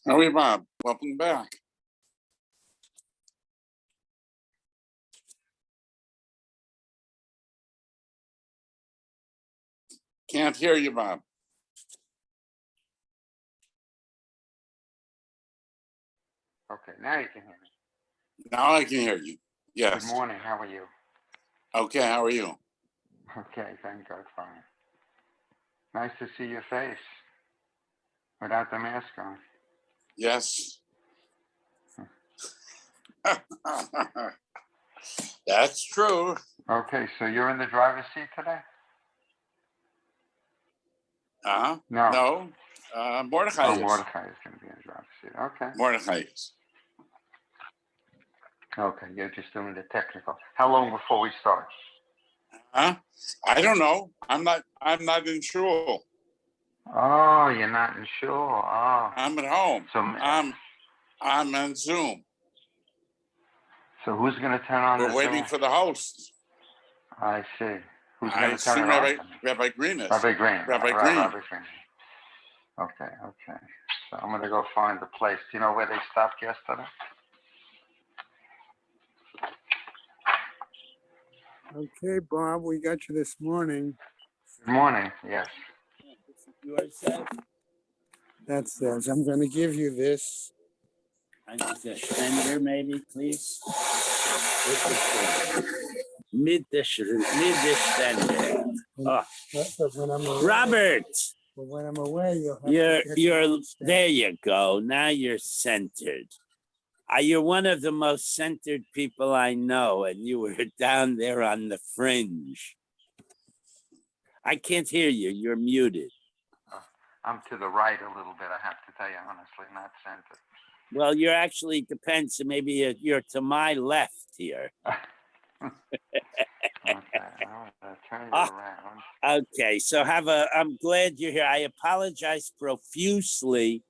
How are you, Bob? Welcome back. Can't hear you, Bob. Okay, now you can hear me. Now I can hear you. Yes. Good morning. How are you? Okay, how are you? Okay, thank God, fine. Nice to see your face without the mask on. Yes. That's true. Okay, so you're in the driver's seat today? No. Mordecai Oh, is. Mordecai is going to be in the driver's seat. Okay. Mordecai is. Okay, you're just doing the technical. How long before we start? I don't know. I'm not in shul. Oh, you're not in shul. Oh. I'm at home. So, I'm on Zoom. So who's going to turn on We're the waiting Zoom? for the host. I see. Who's I going to turn see it on? Rabbi Green is. Rabbi Green. Rabbi Green. Rabbi Green. Okay. So I'm going to go find the place. Do you know where they stopped yesterday? Okay, Bob, we got you this morning. Good morning. Yes. That says, I'm going to give you this. And the Stender, maybe, please. Mid the Stender. Oh, But when I'm away, Robert, but when I'm away, you'll have to get you're your own stamp. there. You go. Now you're centered. You're one of the most centered people I know, and you were down there on the fringe. I can't hear you. You're muted. I'm to the right a little bit, I have to tell you honestly, not centered. Well, you're actually depends. Maybe you're to my left here. Okay, I'll turn you around. Okay, so I'm glad you're here. I apologize profusely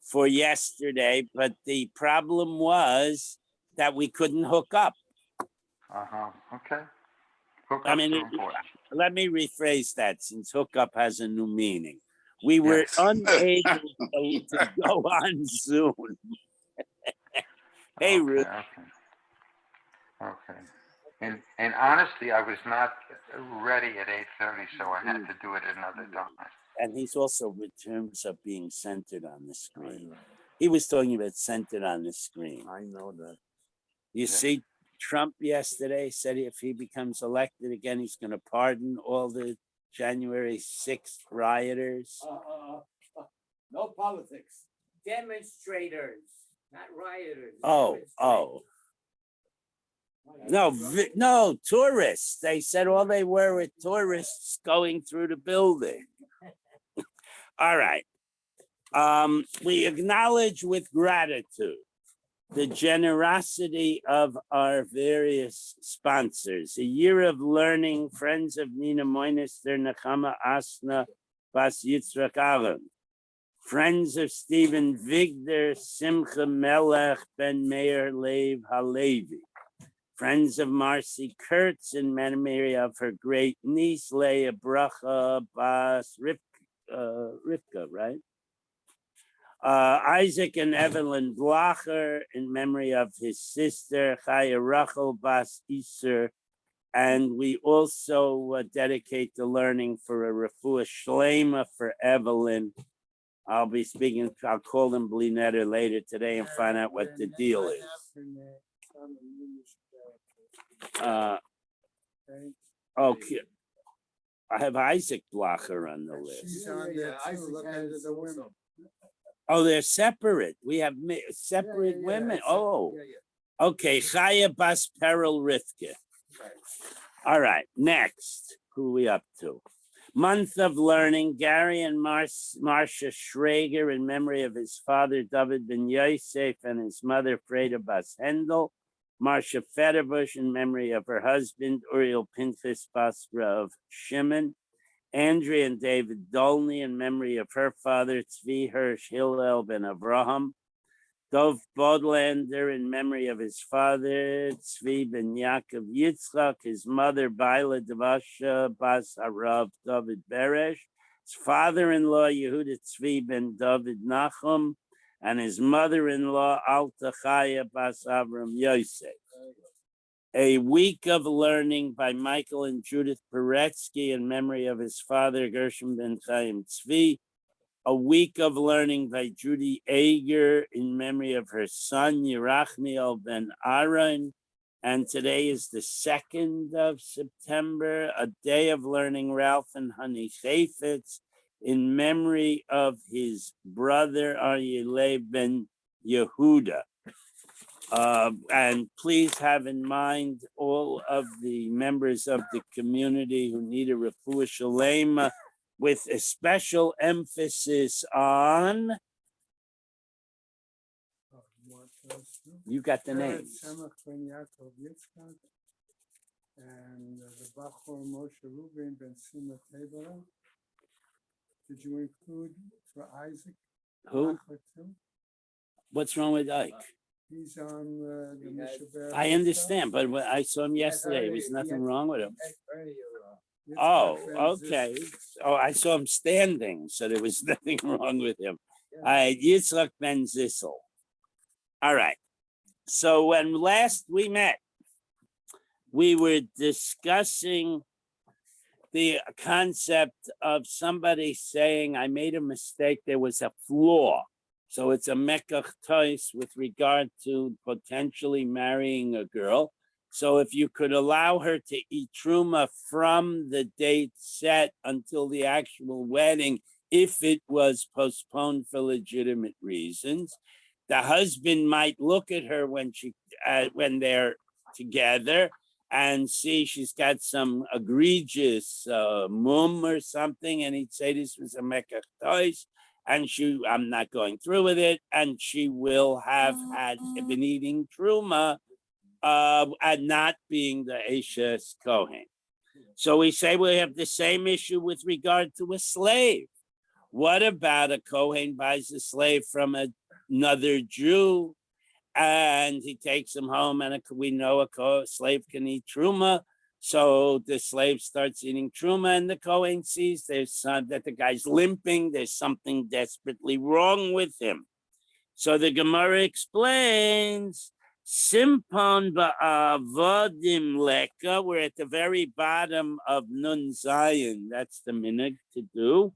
for yesterday, but the problem was that we couldn't hook up. Okay. Hookups I mean, are important. let me rephrase that since hookup has a new meaning. We were Yes. unable to go on Zoom. Hey, Okay, Ruth. Okay. And honestly, I was not ready at 8:30, so I had to do it another time. And he's also in terms of being centered on the screen. He was talking about centered on the screen. I know that. You see, Trump yesterday said if he becomes elected again, he's going to pardon all the January 6th rioters. No politics. Demonstrators, not rioters. Oh. No, tourists. They said all they were tourists going through the building. All right. We acknowledge with gratitude the generosity of our various sponsors. A year of learning, friends of Nina Moinister, Nachama Asna, Bas Yitzrak Alam. Friends of Stephen Vigder, Simcha Melech, Ben Meir Lev Halevi. Friends of Marcy Kurtz in memory of her great niece, Leah Bracha Bas Rivka, right? Isaac and Evelyn Blacher in memory of his sister, Chaya Rachel Bas Iser. And we also dedicate the learning for a refuah shlema for Evelyn. I'll call them Blinetter later today and find out what the deal is. Okay. I have Isaac Blacher on the list. She's on there too. Look at the women. Oh, they're separate. We have separate women. Oh, okay. Chaya Bas Peril Rivka. All right. Next, who are we up to? Month of Learning. Gary and Marcia Schrager in memory of his father David Ben Yosef and his mother Freda Bas Hendel. Marcia Federbush in memory of her husband Uriel Pinchas Basra of Shimon. Andrea and David Dolny in memory of her father Tzvi Hirsch Hillel ben Avraham. Dov Bodlander in memory of his father Tzvi ben Yaakov Yitzchak, his mother Baila Devasha Bas Harav David Beresh, his father-in-law Yehuda Tzvi ben David Nachum, and his mother-in-law, Alta Chaya Bas Avram Yosef. A Week of Learning by Michael and Judith Peretsky in memory of his father, Gershom ben Chaim Tzvi. A Week of Learning by Judy Ager in memory of her son, Yerachmiel ben Aaron. And today is the 2nd of September, a day of learning, Ralph and Honey Chaifetz, in memory of his brother, Aryeh ben Yehuda. And please have in mind all of the members of the community who need a refuah shalema, with a special emphasis on, you got the names. Tzemach ben Yaakov Yitzchak, and the Bachor Moshe Ruben ben Sima Tebara. Did you include for Isaac? Who? Bachor too? What's wrong with Ike? He's on the Mishabeh. I understand, but when I saw him yesterday. There was nothing wrong with him. Yitzchak Oh, ben okay. Zissi. Oh, I saw him standing, so there was nothing wrong with him. All right, Yitzchak ben Zissel. All right. So when last we met, we were discussing the concept of somebody saying, I made a mistake, there was a flaw. So it's a mekach tois with regard to potentially marrying a girl. So if you could allow her to eat truma from the date set until the actual wedding, if it was postponed for legitimate reasons, the husband might look at her when they're together and see she's got some egregious mum or something, and he'd say this was a mekach tois, and I'm not going through with it, and she will have been eating truma and not being the Eshes Kohen. So we say we have the same issue with regard to a slave. What about a Kohen buys a slave from another Jew and he takes him home, and we know a slave can eat truma? So the slave starts eating truma, and the Kohen sees that the guy's limping. There's something desperately wrong with him. So the Gemara explains, Simpon ba'avodim leka. We're at the very bottom of Nun Zayin. That's the minhag to do.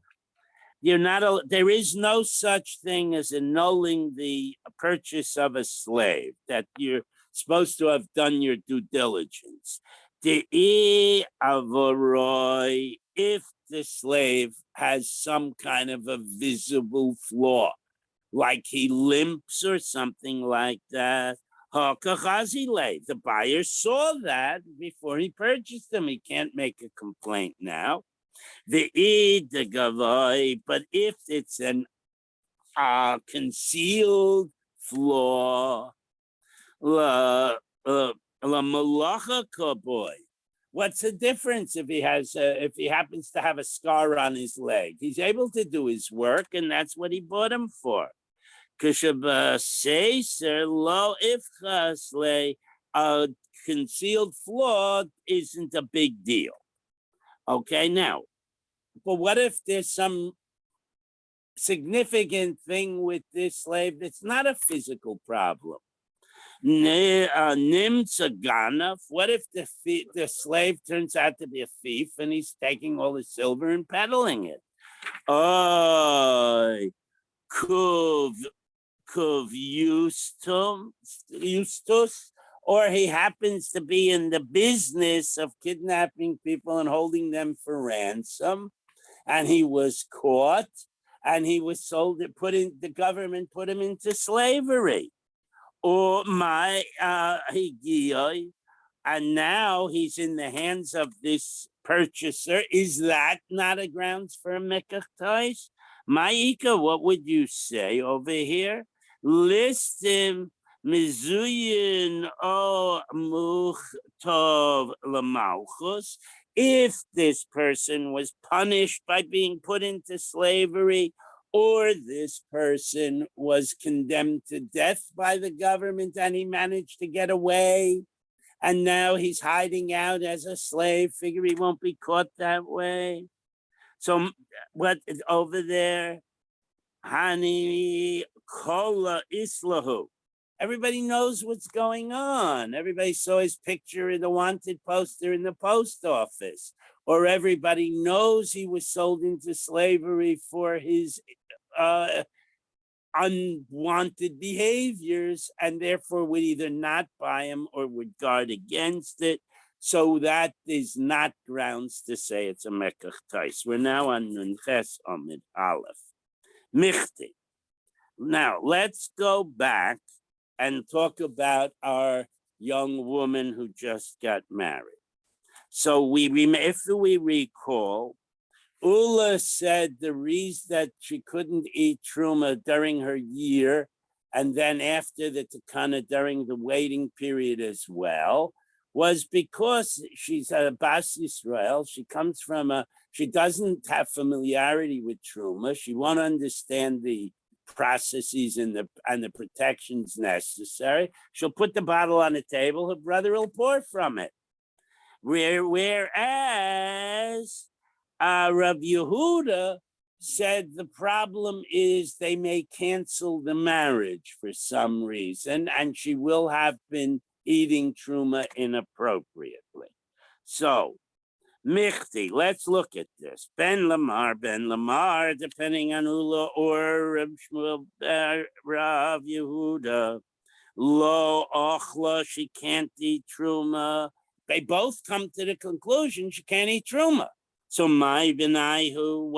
There is no such thing as annulling the purchase of a slave, that you're supposed to have done your due diligence. If the slave has some kind of a visible flaw, like he limps or something like that, the buyer saw that before he purchased them. He can't make a complaint now. But if it's an concealed flaw, la malacha kaboy. What's the difference if he happens to have a scar on his leg? He's able to do his work, and that's what he bought him for. A concealed flaw isn't a big deal. Okay, now, but what if there's some significant thing with this slave that's not a physical problem? What if the slave turns out to be a thief and he's taking all the silver and peddling it? Justus, or he happens to be in the business of kidnapping people and holding them for ransom, and he was caught and he was sold, the government put him into slavery. Or and now he's in the hands of this purchaser. Is that not a grounds for a mekach tois? Ma'ika, what would you say over here? Listim mizuyin o muchtov lamalchus. If this person was punished by being put into slavery, or this person was condemned to death by the government and he managed to get away, and now he's hiding out as a slave, figure he won't be caught that way. So what over there, Hani kola islahu. Everybody knows what's going on. Everybody saw his picture in the wanted poster in the post office, or everybody knows he was sold into slavery for his unwanted behaviors, and therefore would either not buy him or would guard against it. So that is not grounds to say it's a mekach tais. We're now on Nunches Amid Aleph. Michti. Now let's go back and talk about our young woman who just got married. So if we recall, Ula said the reason that she couldn't eat truma during her year, and then after the takana during the waiting period as well, was because she's a Bas Yisrael. She doesn't have familiarity with truma. She won't understand the processes and the protections necessary. She'll put the bottle on the table. Her brother will pour from it. Whereas Rav Yehuda said the problem is they may cancel the marriage for some reason, and she will have been eating truma inappropriately. So, Michti, let's look at this. Ben Lamar, depending on Ula or Rav Yehuda. Lo ochla, she can't eat truma. They both come to the conclusion she can't eat truma. So my Benaihu,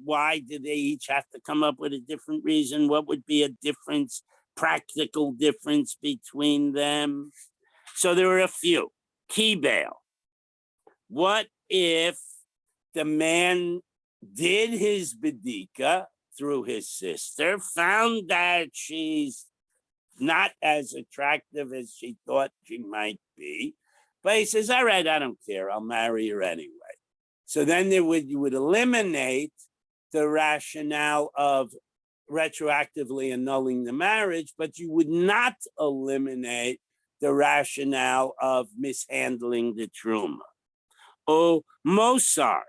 why did they each have to come up with a different reason? What would be a difference, practical difference between them? So there were a few. Kibel. What if the man did his bedika through his sister, found that she's not as attractive as she thought she might be, but he says, all right, I don't care, I'll marry her anyway. So then you would eliminate the rationale of retroactively annulling the marriage, but you would not eliminate the rationale of mishandling the truma. Oh, Mosar.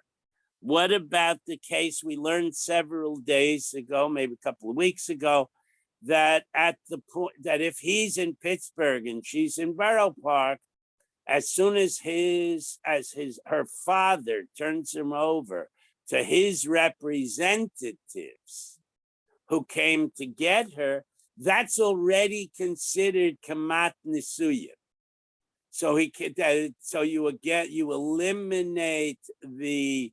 What about the case we learned several days ago, maybe a couple of weeks ago, that at the point that if he's in Pittsburgh and she's in Borough Park, as soon as her father turns him over to his representatives who came to get her, that's already considered kamat nisuyim. So you eliminate the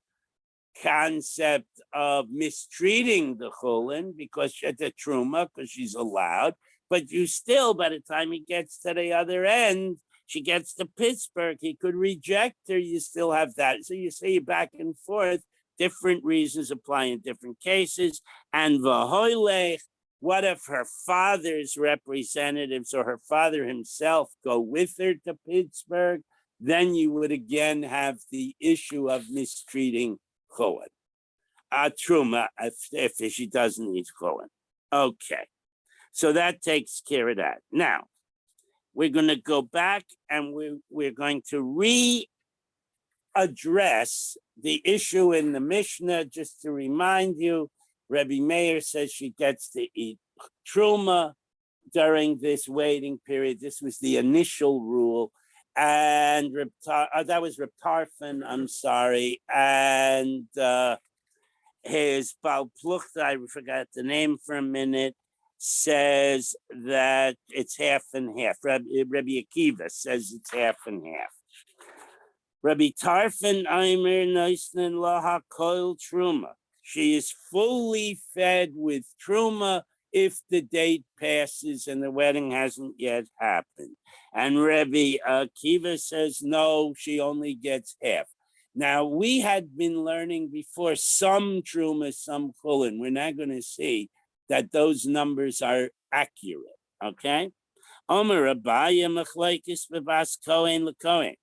concept of mistreating the chulin because the truma, because she's allowed, but you still, by the time he gets to the other end, she gets to Pittsburgh, he could reject her, you still have that. So you see back and forth, different reasons apply in different cases. And v'hoilech, what if her father's representatives or her father himself go with her to Pittsburgh? Then you would again have the issue of mistreating chulin. Truma, if she doesn't eat chulin. Okay, so that takes care of that. Now, we're going to go back and we're going to readdress the issue in the Mishnah. Just to remind you, Rebbe Meir says she gets to eat truma during this waiting period. This was the initial rule. And that was Reb Tarfon, I'm sorry. And his Baal Pluchta, I forgot the name for a minute, says that it's half and half. Rabbi Akiva says it's half and half. Rabbi Tarfon Aimer Noisnan Laha Koil Truma. She is fully fed with truma if the date passes and the wedding hasn't yet happened. And Rabbi Akiva says, no, she only gets half. Now, we had been learning before some truma, some chulin. We're not going to see that those numbers are accurate, okay? Omer Abaya Machlaikis Bebas Kohen LeKohen.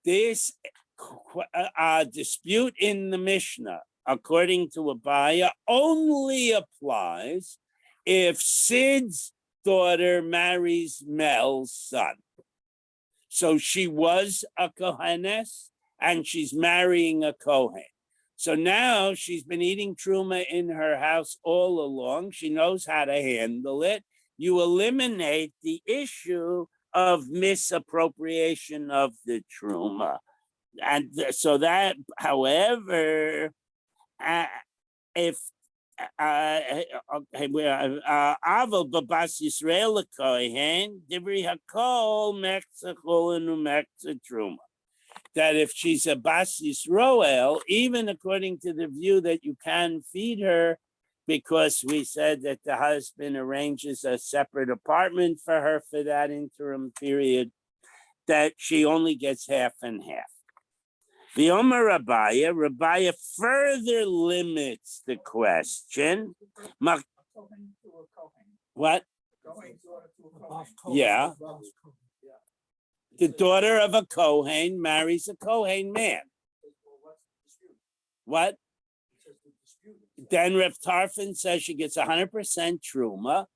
This dispute in the Mishnah, according to Abaya, only applies if Sid's daughter marries Mel's son. So she was a Kohenes and she's marrying a Kohen. So now she's been eating truma in her house all along. She knows how to handle it. You eliminate the issue of misappropriation of the truma. And so that, however, if Aval babas Yisrael kohen divri hakol mekza chulin umekza truma. That if she's a bas Yisrael, even according to the view that you can feed her, because we said that the husband arranges a separate apartment for her for that interim period, that she only gets half and half. The Omer Rabaya further limits the question. What? Yeah. The daughter of a Kohen marries a Kohen man. What? Then Reb Tarfon says she gets 100% truma,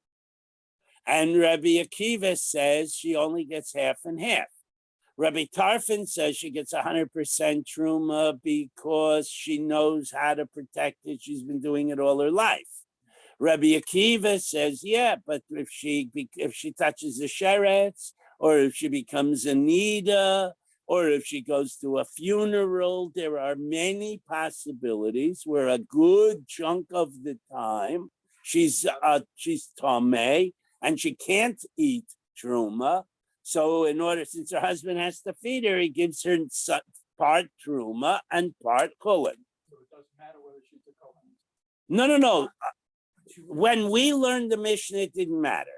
and Rabbi Akiva says she only gets half and half. Rabbi Tarfon says she gets 100% truma because she knows how to protect it. She's been doing it all her life. Rabbi Akiva says, yeah, but if she touches the sheretz, or if she becomes a nida, or if she goes to a funeral, there are many possibilities where a good chunk of the time she's tameh and she can't eat truma. So since her husband has to feed her, he gives her part truma and part chulin. So it doesn't matter whether she's a Kohen. No. When we learned the Mishnah, it didn't matter.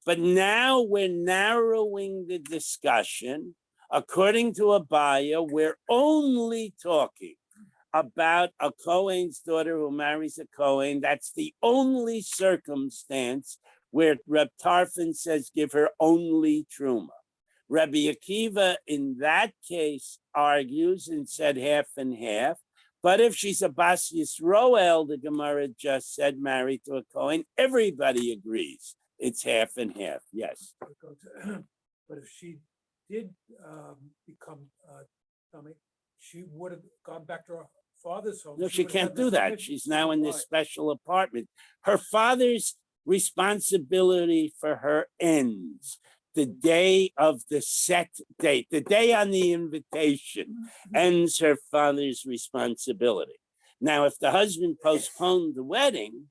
But now we're narrowing the discussion. According to Abaya, we're only talking about a Kohen's daughter who marries a Kohen. That's the only circumstance where Reb Tarfon says give her only truma. Rabbi Akiva in that case argues and said half and half. But if she's a Bas Yisroel, the Gemara just said married to a Kohen, everybody agrees it's half and half. Yes. But if she did become tummy, she would have gone back to her father's home. No, she would have can't had do this that. permission. She's now in this Why? special apartment. Her father's responsibility for her ends the day of the set date, the day on the invitation ends her father's responsibility. Now, if the husband postponed the wedding,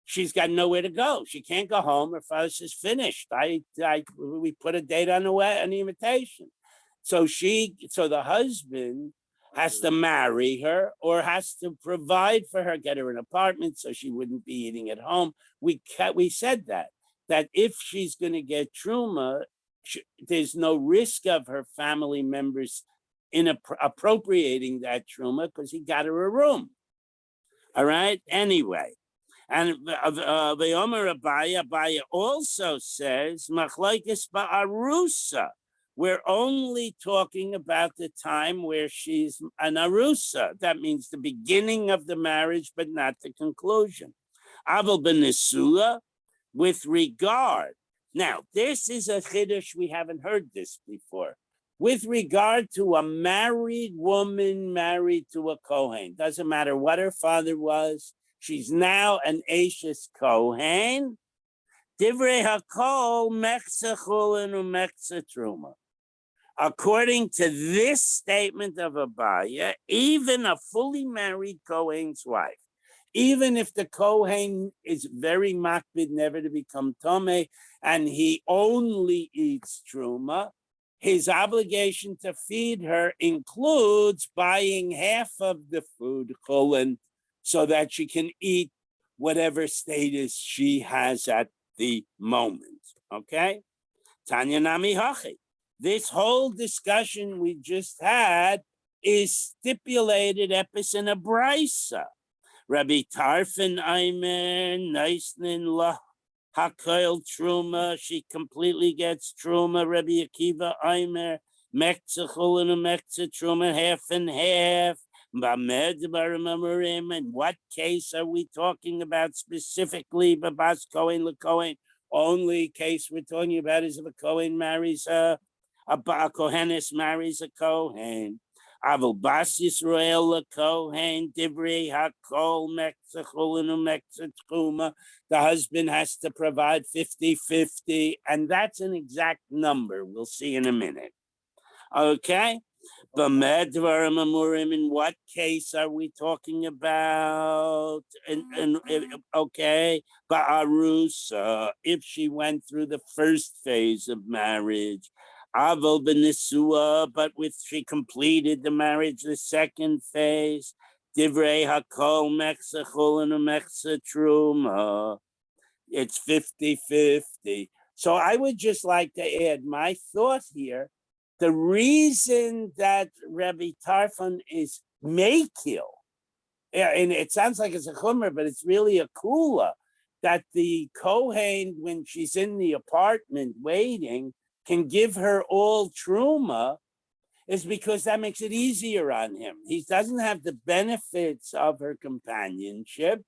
she's got nowhere to go. She can't go home. Her father says, finished. We put a date on the invitation. So the husband has to marry her or has to provide for her, get her an apartment so she wouldn't be eating at home. We said that if she's going to get truma, there's no risk of her family members appropriating that truma because he got her a room. All right. Anyway, and the Omer Abaya also says machlokes ba'arusa. We're only talking about the time where she's an arusa. That means the beginning of the marriage, but not the conclusion. Aval b'nesula, with regard. Now, this is a chiddush, we haven't heard this before. With regard to a married woman married to a Kohen, doesn't matter what her father was, she's now an Ashes Kohen. Divrei hakol mekza chulin umekza truma. According to this statement of Abaya, even a fully married Kohen's wife, even if the Kohen is very makbid never to become Tomei and he only eats truma, his obligation to feed her includes buying half of the food, chulin, so that she can eat whatever status she has at the moment. Okay? Tanya Nami Hachi. This whole discussion we just had is stipulated epis in a brisa. Rabbi Tarfon Aimer, Neisnin La Hakoil Truma, she completely gets Truma. Rabbi Akiva Aimer, Mekza Chulin Mekza Truma, half and half. In what case are we talking about specifically? Babas Kohen LeKohen. Only case we're talking about is if a Kohen marries a Kohenis marries a Kohen. Aval Bas Yisrael Kohen Divrei Hakol Meksa Chulin Umeksa Tchuma. The husband has to provide 50-50, and that's an exact number. We'll see in a minute. Okay? In what case are we talking about? Okay, Ba'arusa, if she went through the first phase of marriage, Aval Benisua, but with she completed the marriage, the second phase, Divrei Hakol Meksa Chulin Meksa Truma. It's 50-50. So I would just like to add my thought here. The reason that Rabbi Tarfon is makil, and it sounds like it's a chumrah, but it's really a kula, that the Kohen, when she's in the apartment waiting, can give her all truma, is because that makes it easier on him. He doesn't have the benefits of her companionship,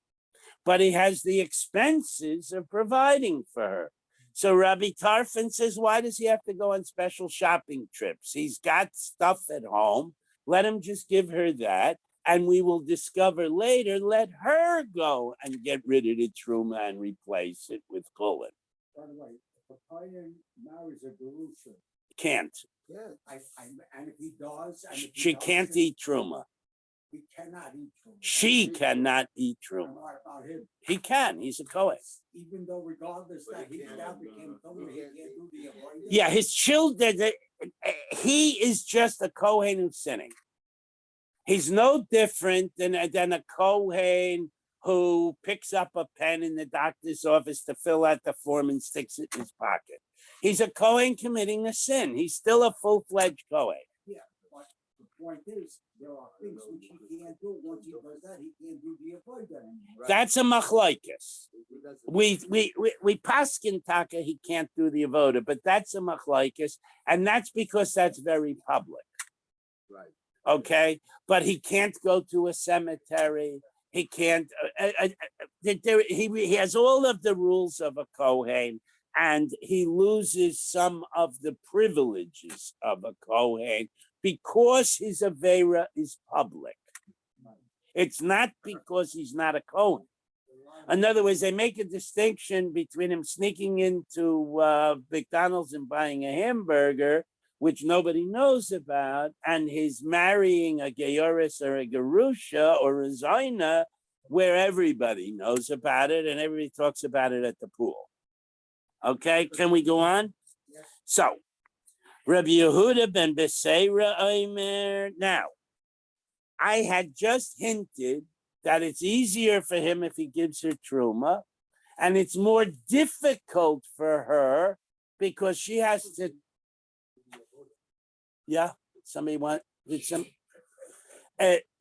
but he has the expenses of providing for her. So Rabbi Tarfon says, why does he have to go on special shopping trips? He's got stuff at home. Let him just give her that. And we will discover later, let her go and get rid of the truma and replace it with chulin. By the way, if a Kohen marries a Gerusha, Can't. yeah, and if he does, and if he She can't doesn't, eat truma. he cannot eat truma. She cannot eat And truma. what about him? He can. He's a Kohen. Even though regardless that he now became Kohen, he can't do the avoidance. Yeah, his children, he is just a Kohen who's sinning. He's no different than a Kohen who picks up a pen in the doctor's office to fill out the form and sticks it in his pocket. He's a Kohen committing a sin. He's still a full-fledged Kohen. Yeah, but the point is, there are things which he can't do. Once he does that, he can't do the avoidance. That's a machlokes. We paskin taka, he can't do the avoda, but that's a machlokes, and that's because that's very public. Right. Okay, but he can't go to a cemetery. He can't. He has all of the rules of a Kohen, and he loses some of the privileges of a Kohen because his avera is public. It's not because he's not a Kohen. In other words, they make a distinction between him sneaking into McDonald's and buying a hamburger, which nobody knows about, and his marrying a Geyoris or a Gerusha or a Zaina, where everybody knows about it and everybody talks about it at the pool. Okay, can we go on? Yes. So, Rabbi Yehuda ben Beseira Omer. Now, I had just hinted that it's easier for him if he gives her truma, and it's more difficult for her because she has to. Yeah, somebody want did some.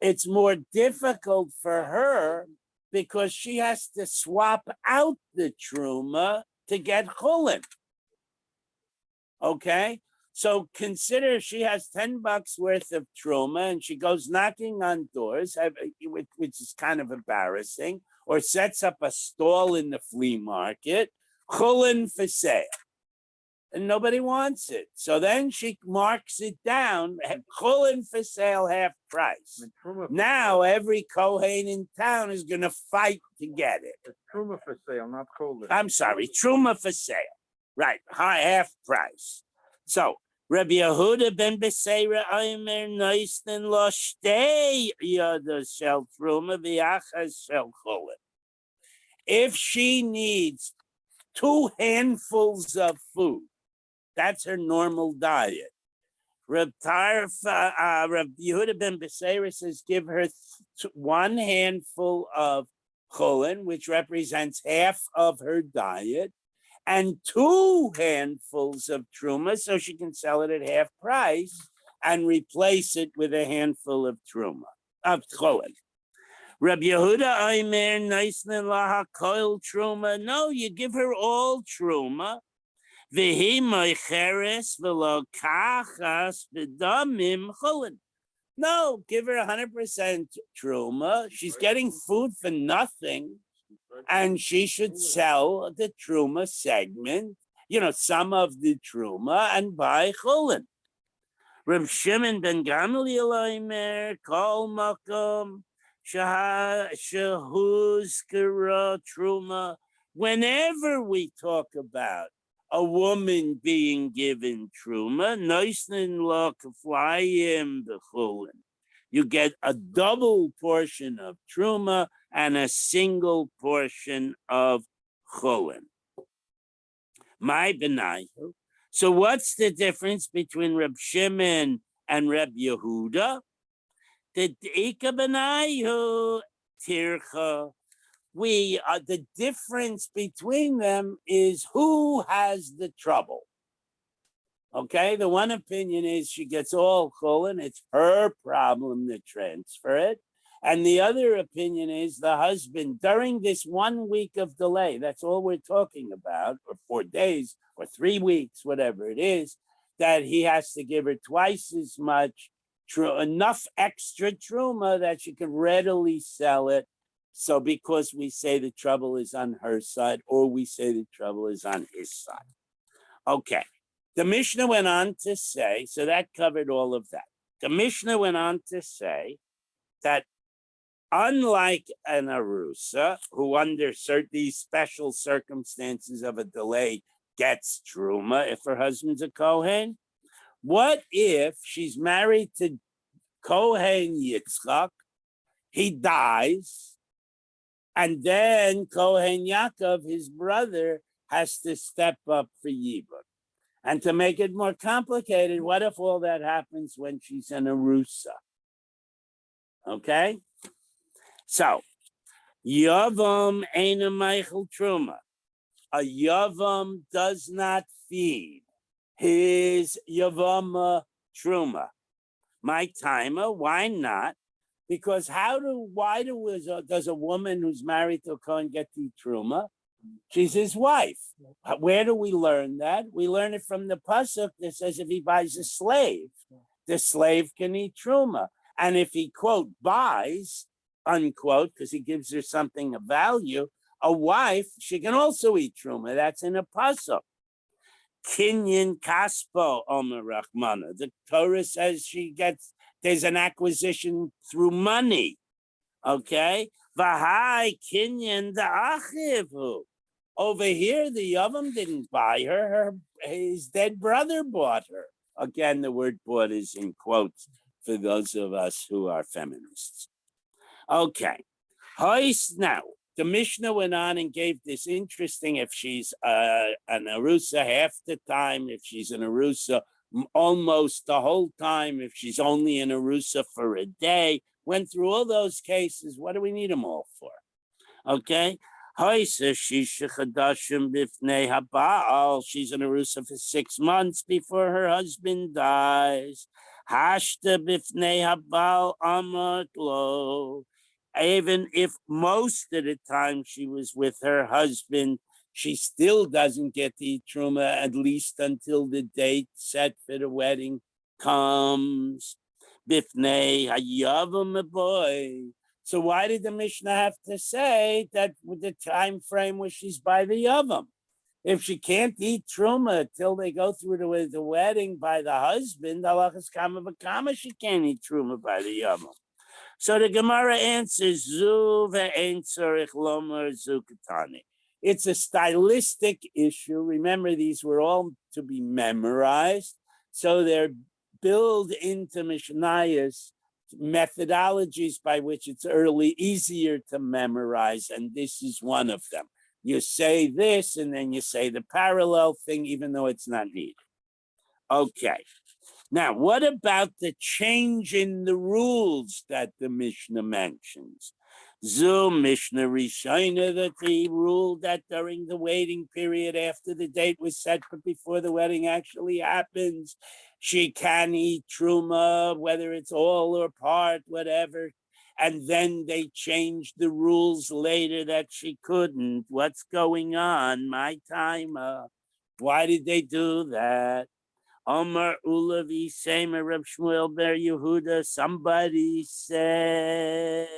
It's more difficult for her because she has to swap out the truma to get chulin. Okay, so consider she has $10 worth of truma and she goes knocking on doors, which is kind of embarrassing, or sets up a stall in the flea market, chulin for sale. And nobody wants it. So then she marks it down, chulin for sale, half price. Now every Kohen in town is going to fight to get it. It's truma for sale, not chulin. I'm sorry, truma for sale. Right, half price. So Rabbi Yehuda ben Beseira Omer Noisten lo shtei yodas shel truma v'yachas shel chulin. If she needs 2 handfuls of food, that's her normal diet. Rabbi Yehuda ben Beseira says give her 1 handful of chulin, which represents half of her diet, and 2 handfuls of truma, so she can sell it at half price and replace it with a handful of truma, of chulin. Rabbi Yehuda Omer Noisnin laha koil truma. No, you give her all truma. V'hi moicheres v'lo kachas v'damim chulin. No, give her 100% truma. She's getting food for nothing. And she should sell the truma segment, some of the truma, and buy chulin. Reb Shimon ben Gamliel Omer Kol Makom Shehuzkara Truma. Whenever we talk about a woman being given truma, noisnin lo kaflayim b'chulin. You get a double portion of truma and a single portion of chulin. My benayu. So what's the difference between Reb Shimon and Reb Yehuda? The Ika benayu tircha. The difference between them is who has the trouble. Okay, the one opinion is she gets all chulin, it's her problem to transfer it. And the other opinion is the husband, during this 1 week of delay, that's all we're talking about, or 4 days, or 3 weeks, whatever it is, that he has to give her twice as much, enough extra truma that she can readily sell it. So because we say the trouble is on her side, or we say the trouble is on his side. Okay, the Mishnah went on to say, so that covered all of that. The Mishnah went on to say that unlike an Arusa, who under these special circumstances of a delay gets truma if her husband's a Kohen, what if she's married to Kohen Yitzchak, he dies, and then Kohen Yaakov, his brother, has to step up for Yibud. And to make it more complicated, what if all that happens when she's an Arusa? Okay? So, Yavam ain't a Michael Truma. A Yavam does not feed his Yavama Truma. My timer, why not? Because does a woman who's married to a Kohen get the Truma? She's his wife. Where do we learn that? We learn it from the pasuk that says if he buys a slave, the slave can eat truma. And if he, quote, buys, unquote, because he gives her something of value, a wife, she can also eat truma. That's in a pasuk. Kinyan kaspo omer rachmana. The Torah says there's an acquisition through money. Okay? Vahai kinyan da'achivu. Over here, the Yavam didn't buy her. His dead brother bought her. Again, the word bought is in quotes for those of us who are feminists. Okay. Now, the Mishnah went on and gave this interesting, if she's an Arusa half the time, if she's an Arusa almost the whole time, if she's only an Arusa for a day, went through all those cases. What do we need them all for? Okay. She's an Arusa for 6 months before her husband dies. Even if most of the time she was with her husband, she still doesn't get the truma, at least until the date set for the wedding comes. Bifnei hayavam boy. So why did the Mishnah have to say that with the time frame where she's by the Yavam? If she can't eat truma till they go through the wedding by the husband, halachas kama v'kama, she can't eat truma by the Yavam. So the Gemara answers, Zu ve'ein tzorich lomer zu katani. It's a stylistic issue. Remember, these were all to be memorized. So they're built into Mishnayos methodologies by which it's easier to memorize, and this is one of them. You say this, and then you say the parallel thing, even though it's not needed. Okay. Now, what about the change in the rules that the Mishnah mentions? Zu Mishnah Rishona, that the rule that during the waiting period after the date was set, but before the wedding actually happens, she can eat truma, whether it's all or part, whatever. And then they changed the rules later that she couldn't. What's going on? My timer. Why did they do that? Omar Ulavi Semer Reb Shmuel Ber Yehuda. Somebody said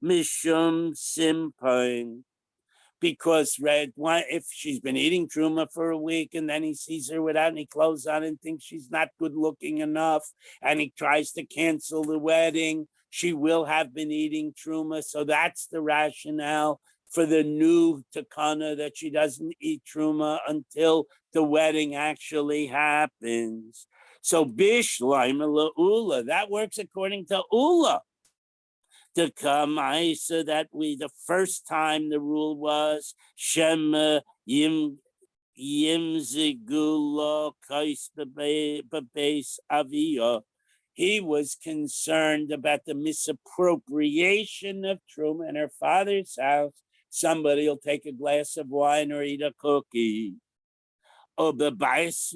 Mishum Simpan. because if she's been eating truma for a week and then he sees her without any clothes on and thinks she's not good looking enough and he tries to cancel the wedding, she will have been eating truma. So that's the rationale for the new takana, that she doesn't eat truma until the wedding actually happens. So bishleim ula, that works according to ula. The kamaisa that the first time the rule was shema yimzigulo kais bebes aviyah. He was concerned about the misappropriation of truma in her father's house. Somebody will take a glass of wine or eat a cookie. Obabas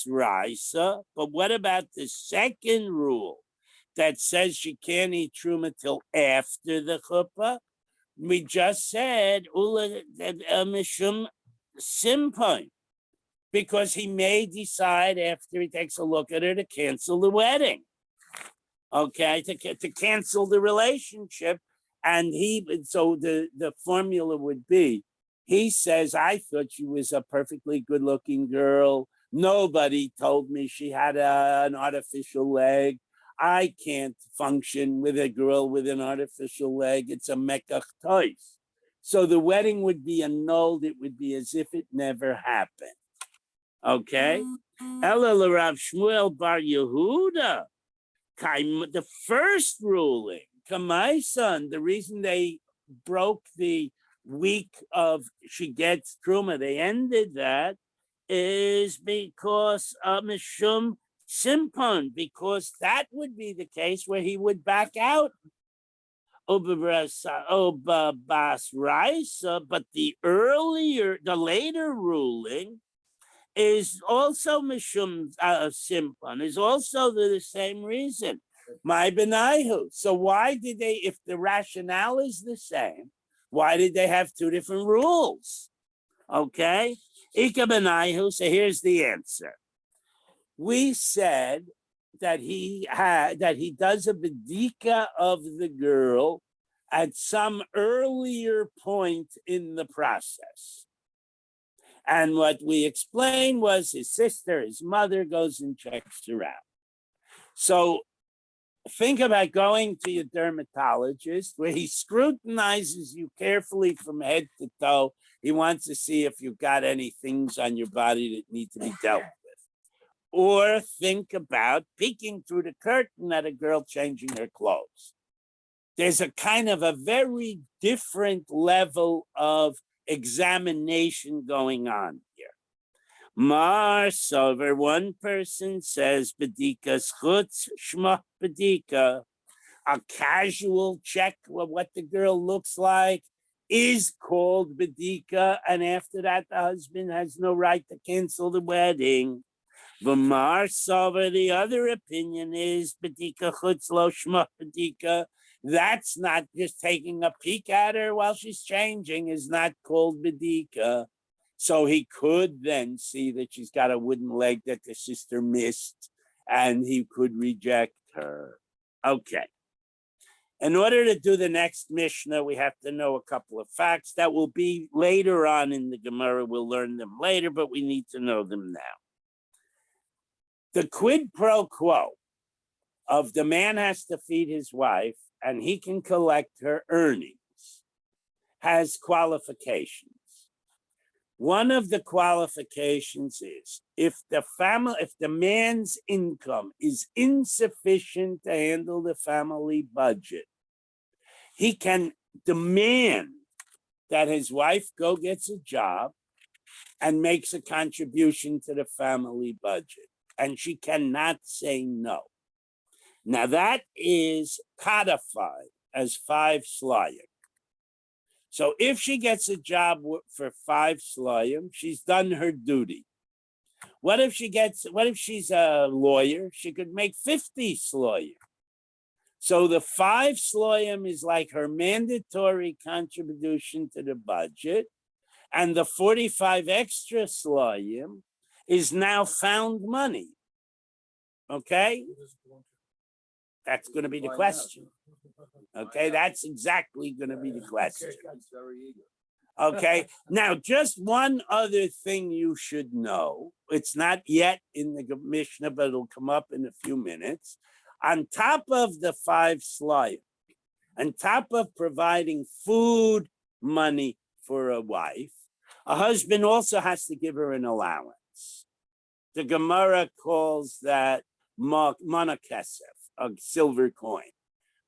raisa. But what about the second rule that says she can't eat truma till after the chuppah? We just said ula mishum simpan, because he may decide after he takes a look at her to cancel the wedding, okay, to cancel the relationship. And so the formula would be, he says, I thought she was a perfectly good looking girl. Nobody told me she had an artificial leg. I can't function with a girl with an artificial leg. It's a mekach tois. So the wedding would be annulled. It would be as if it never happened. Okay? Ela Rav Shmuel Bar Yehuda. The first ruling, Kamai son, the reason they broke the week of she gets truma, they ended that, is because Mishum Simpon, because that would be the case where he would back out. Obas Raisa, but the later ruling is also Mishum Simpon, is also the same reason. My Benaihu. So why did they, if the rationale is the same, why did they have two different rules? Okay. Ika Benaihu. So here's the answer. We said that he does a bedika of the girl at some earlier point in the process. And what we explained was his sister, his mother, goes and checks her out. So think about going to your dermatologist where he scrutinizes you carefully from head to toe. He wants to see if you've got any things on your body that need to be dealt with. Or think about peeking through the curtain at a girl changing her clothes. There's a kind of a very different level of examination going on here. Mar Sover, one person says, Bedika schutz shma bedika, a casual check of what the girl looks like is called bedika, and after that, the husband has no right to cancel the wedding. V'mar Sover, the other opinion is bedika chutz lo shma bedika. That's not just taking a peek at her while she's changing, is not called bedika. So he could then see that she's got a wooden leg that the sister missed, and he could reject her. Okay. In order to do the next Mishnah, we have to know a couple of facts that will be later on in the Gemara. We'll learn them later, but we need to know them now. The quid pro quo of the man has to feed his wife and he can collect her earnings has qualifications. One of the qualifications is if the man's income is insufficient to handle the family budget, he can demand that his wife go gets a job and makes a contribution to the family budget, and she cannot say no. Now that is codified as 5 slayim. So if she gets a job for 5 slayim, she's done her duty. What if she's a lawyer? She could make 50 slayim. So the 5 slayim is like her mandatory contribution to the budget, and the 45 extra slayim is now found money. Okay? That's going to be the question. Okay, that's exactly going to be the question. That's very eager. Okay, now just one other thing you should know. It's not yet in the Mishnah, but it'll come up in a few minutes. On top of the 5 slayim, on top of providing food money for a wife, a husband also has to give her an allowance. The Gemara calls that mana kesef, a silver coin.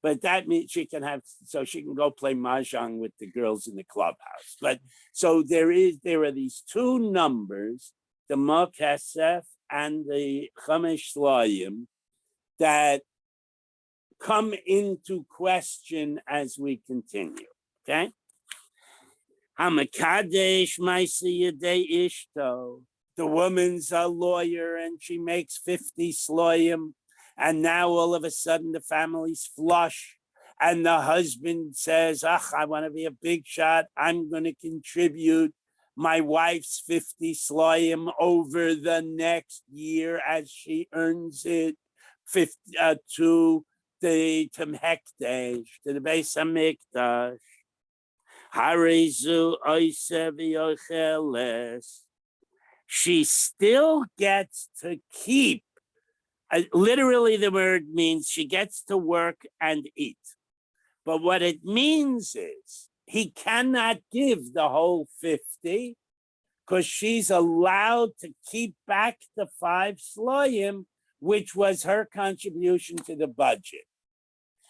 But that means she can have, so she can go play mahjong with the girls in the clubhouse. But so there are these 2 numbers, the ma kesef and the chamesh slayim, that come into question as we continue. Okay. Hamakadesh ma'aseh yedei ishto. The woman's a lawyer and she makes 50 slayim. And now all of a sudden the family's flush. And the husband says, I want to be a big shot. I'm going to contribute my wife's 50 slayim over the next year as she earns it to the Hekdesh, to the Beis Hamikdash. Harizu oiseh v'yocheles. She still gets to keep. Literally, the word means she gets to work and eat. But what it means is he cannot give the whole 50 because she's allowed to keep back the 5 slayim, which was her contribution to the budget.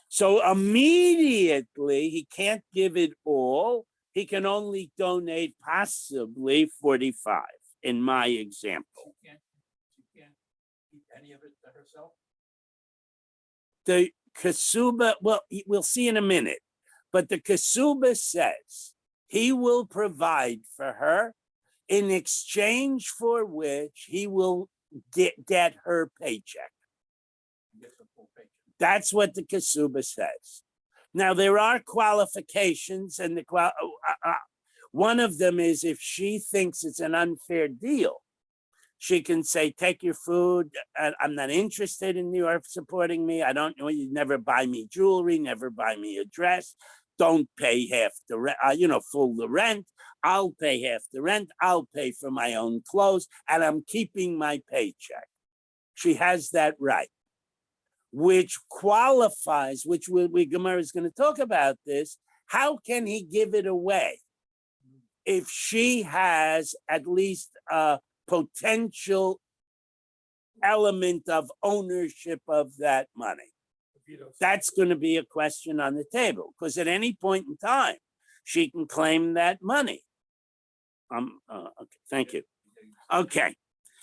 So immediately he can't give it all. He can only donate possibly 45 in my example. She can't eat any of it to herself. The Kasuba, well, we'll see in a minute, but the Kasuba says he will provide for her in exchange for which he will get her paycheck. Gets a full paycheck. That's what the Kasuba says. Now, there are qualifications, and one of them is if she thinks it's an unfair deal, she can say, take your food. I'm not interested in you supporting me. I don't know. You never buy me jewelry, never buy me a dress. Don't pay half the rent, full the rent. I'll pay half the rent. I'll pay for my own clothes, and I'm keeping my paycheck. She has that right, which qualifies, which Gemara is going to talk about this. How can he give it away if she has at least a potential element of ownership of that money? That's going to be a question on the table because at any point in time, she can claim that money. Okay, thank you. Okay,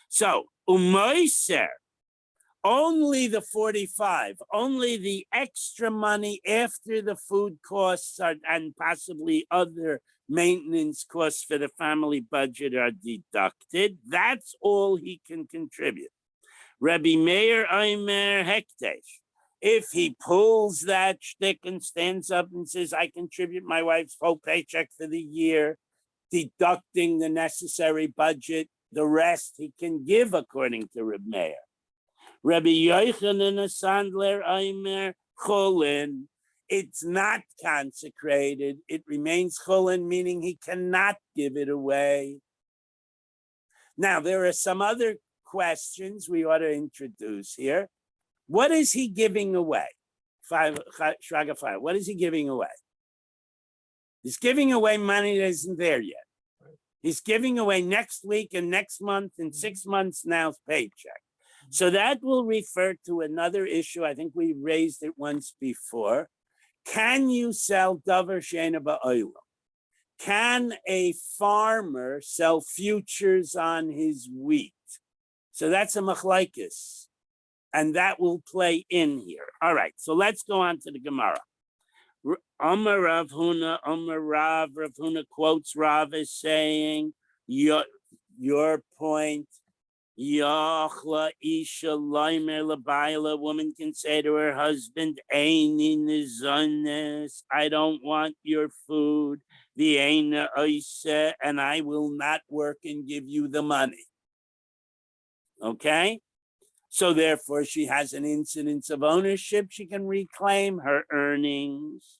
so umoiser, only the 45, only the extra money after the food costs and possibly other maintenance costs for the family budget are deducted. That's all he can contribute. Rabbi Meir Omer Hekdesh. If he pulls that shtick and stands up and says, I contribute my wife's whole paycheck for the year, deducting the necessary budget, the rest he can give according to Rabbi Meir. Rabbi Yochanan Sandler Omer Cholin. It's not consecrated. It remains Cholin, meaning he cannot give it away. Now, there are some other questions we ought to introduce here. What is he giving away? Shraga 5. What is he giving away? He's giving away money that isn't there yet. He's giving away next week and next month and 6 months now's paycheck. So that will refer to another issue. I think we raised it once before. Can you sell davar she'eina ba'olam? Can a farmer sell futures on his wheat? So that's a machlaikus. And that will play in here. All right, so let's go on to the Gemara. Amar Rav Huna, Amar Rav Huna quotes Rav as saying, your point, Yachla Isha Laimer Labaila, woman can say to her husband, Eini Nizones, I don't want your food, the Eina Oise, and I will not work and give you the money. Okay? So therefore, she has an incidence of ownership. She can reclaim her earnings.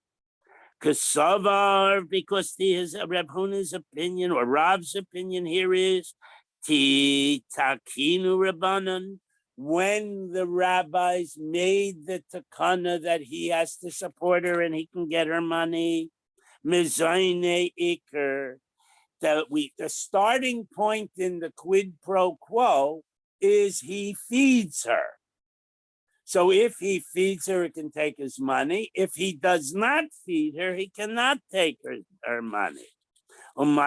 Kasavar, because his Reb Huna's opinion or Rav's opinion here is Ti Takinu Rabbanan. When the rabbis made the takana that he has to support her and he can get her money, Mizayne Iker, the starting point in the quid pro quo is he feeds her. So if he feeds her, he can take his money. If he does not feed her, he cannot take her money. And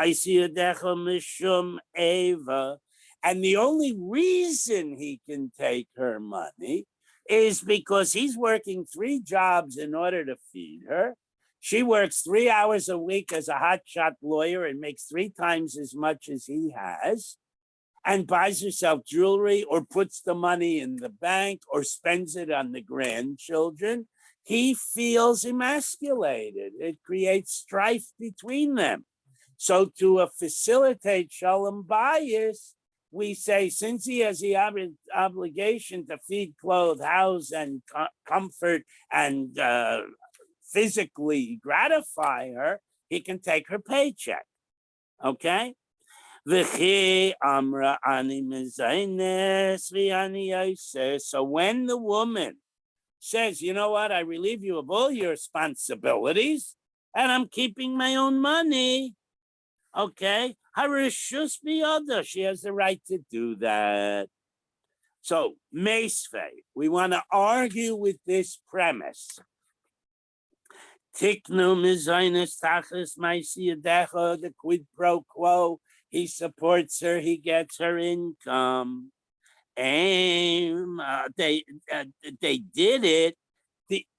the only reason he can take her money is because he's working 3 jobs in order to feed her. She works 3 hours a week as a hotshot lawyer and makes 3 times as much as he has, and buys herself jewelry or puts the money in the bank or spends it on the grandchildren. He feels emasculated. It creates strife between them. So to facilitate shalom bayis, we say, since he has the obligation to feed, clothe, house, and comfort and physically gratify her, he can take her paycheck. Okay? So when the woman says, you know what, I relieve you of all your responsibilities and I'm keeping my own money, okay, she has the right to do that. So, Meisvei, we want to argue with this premise. Tiknu mizaynes tachas ma'isiyadecha, the quid pro quo. He supports her. He gets her income. And they did it.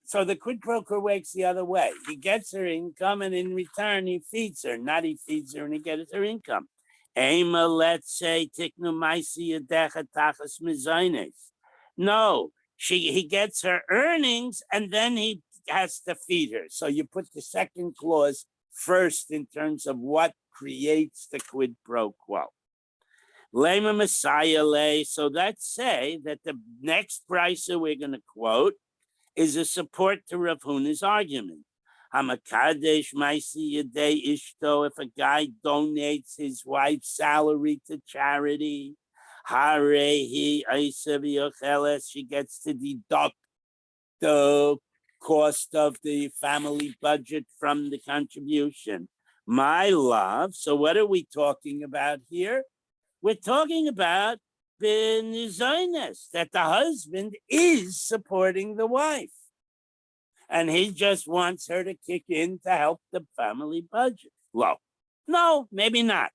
So the quid pro quo works the other way. He gets her income, and in return, he feeds her. Not he feeds her and he gets her income. Ema, let's say, tiknu ma'isiyadecha tachas mizaynes. No, he gets her earnings, and then he has to feed her. So you put the second clause first in terms of what creates the quid pro quo. Lema Messiah lay. So let's say that the next brisa we're going to quote is a support to Rav Huna's argument. Hamakadesh Maisi Yadei Ishto, if a guy donates his wife's salary to charity, Harehi Aisav Yocheles, she gets to deduct the cost of the family budget from the contribution. My love. So what are we talking about here? We're talking about that the husband is supporting the wife. And he just wants her to kick in to help the family budget. Well, no, maybe not.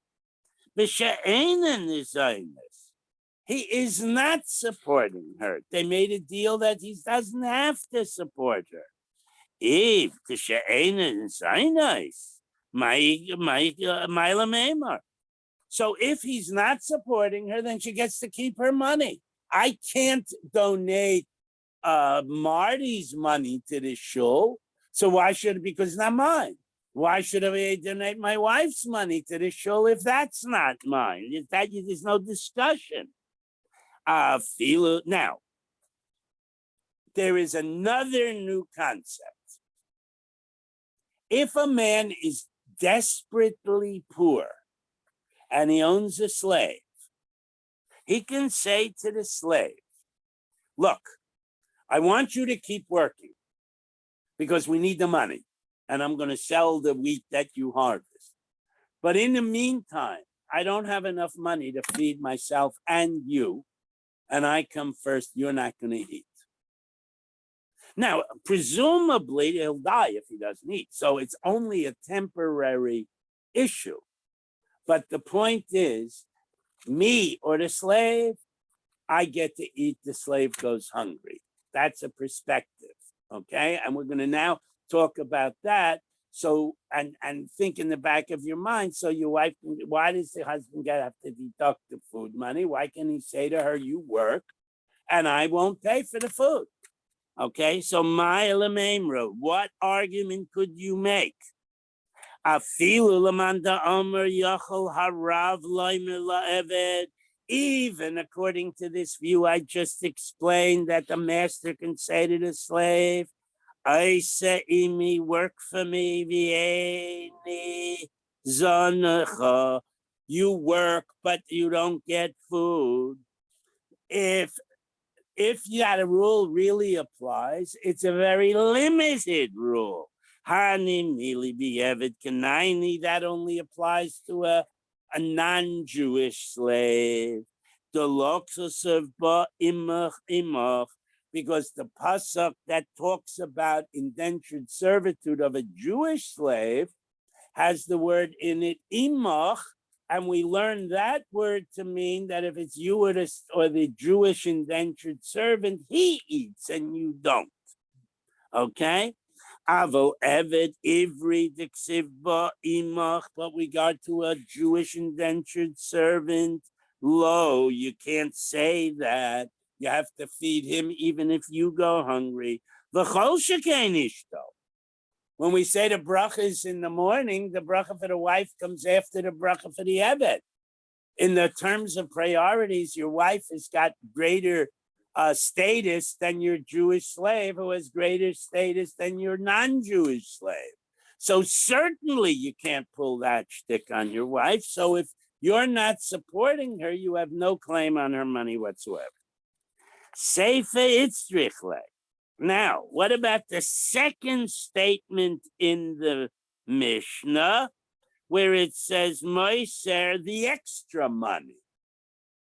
He is not supporting her. They made a deal that he doesn't have to support her. So if he's not supporting her, then she gets to keep her money. I can't donate Marty's money to the shul. So why should it? Because it's not mine. Why should I donate my wife's money to the shul if that's not mine? There's no discussion. Now, there is another new concept. If a man is desperately poor and he owns a slave, he can say to the slave, look, I want you to keep working because we need the money and I'm going to sell the wheat that you harvest. But in the meantime, I don't have enough money to feed myself and you, and I come first, you're not going to eat. Now, presumably he'll die if he doesn't eat. So it's only a temporary issue. But the point is, me or the slave, I get to eat, the slave goes hungry. That's a perspective, okay? And we're going to now talk about that. So, and think in the back of your mind, so your wife, why does the husband have to deduct the food money? Why can't he say to her, you work and I won't pay for the food? Okay, so Ma'ila Memra, what argument could you make? Afilu lamanda omer yachol harav loimer laeved. Even according to this view I just explained, that the master can say to the slave, I say imi, work for me, vieni zonacha. You work, but you don't get food. If that rule really applies, it's a very limited rule. Hani mili b'yevet kanaini, that only applies to a non-Jewish slave. The loxus of ba imach imach, because the pasuk that talks about indentured servitude of a Jewish slave has the word in it imach, and we learn that word to mean that if it's you or the Jewish indentured servant, he eats and you don't. Okay? Avo eved ivri diksiv ba imach, but we got to a Jewish indentured servant. Lo, you can't say that. You have to feed him even if you go hungry. V'chol shekain ishto. When we say the brachas in the morning, the bracha for the wife comes after the bracha for the eved. In the terms of priorities, your wife has got greater status than your Jewish slave, who has greater status than your non-Jewish slave. So certainly you can't pull that shtick on your wife. So if you're not supporting her, you have no claim on her money whatsoever. Seife itzrichle. Now, what about the second statement in the Mishnah, where it says Moiser, the extra money?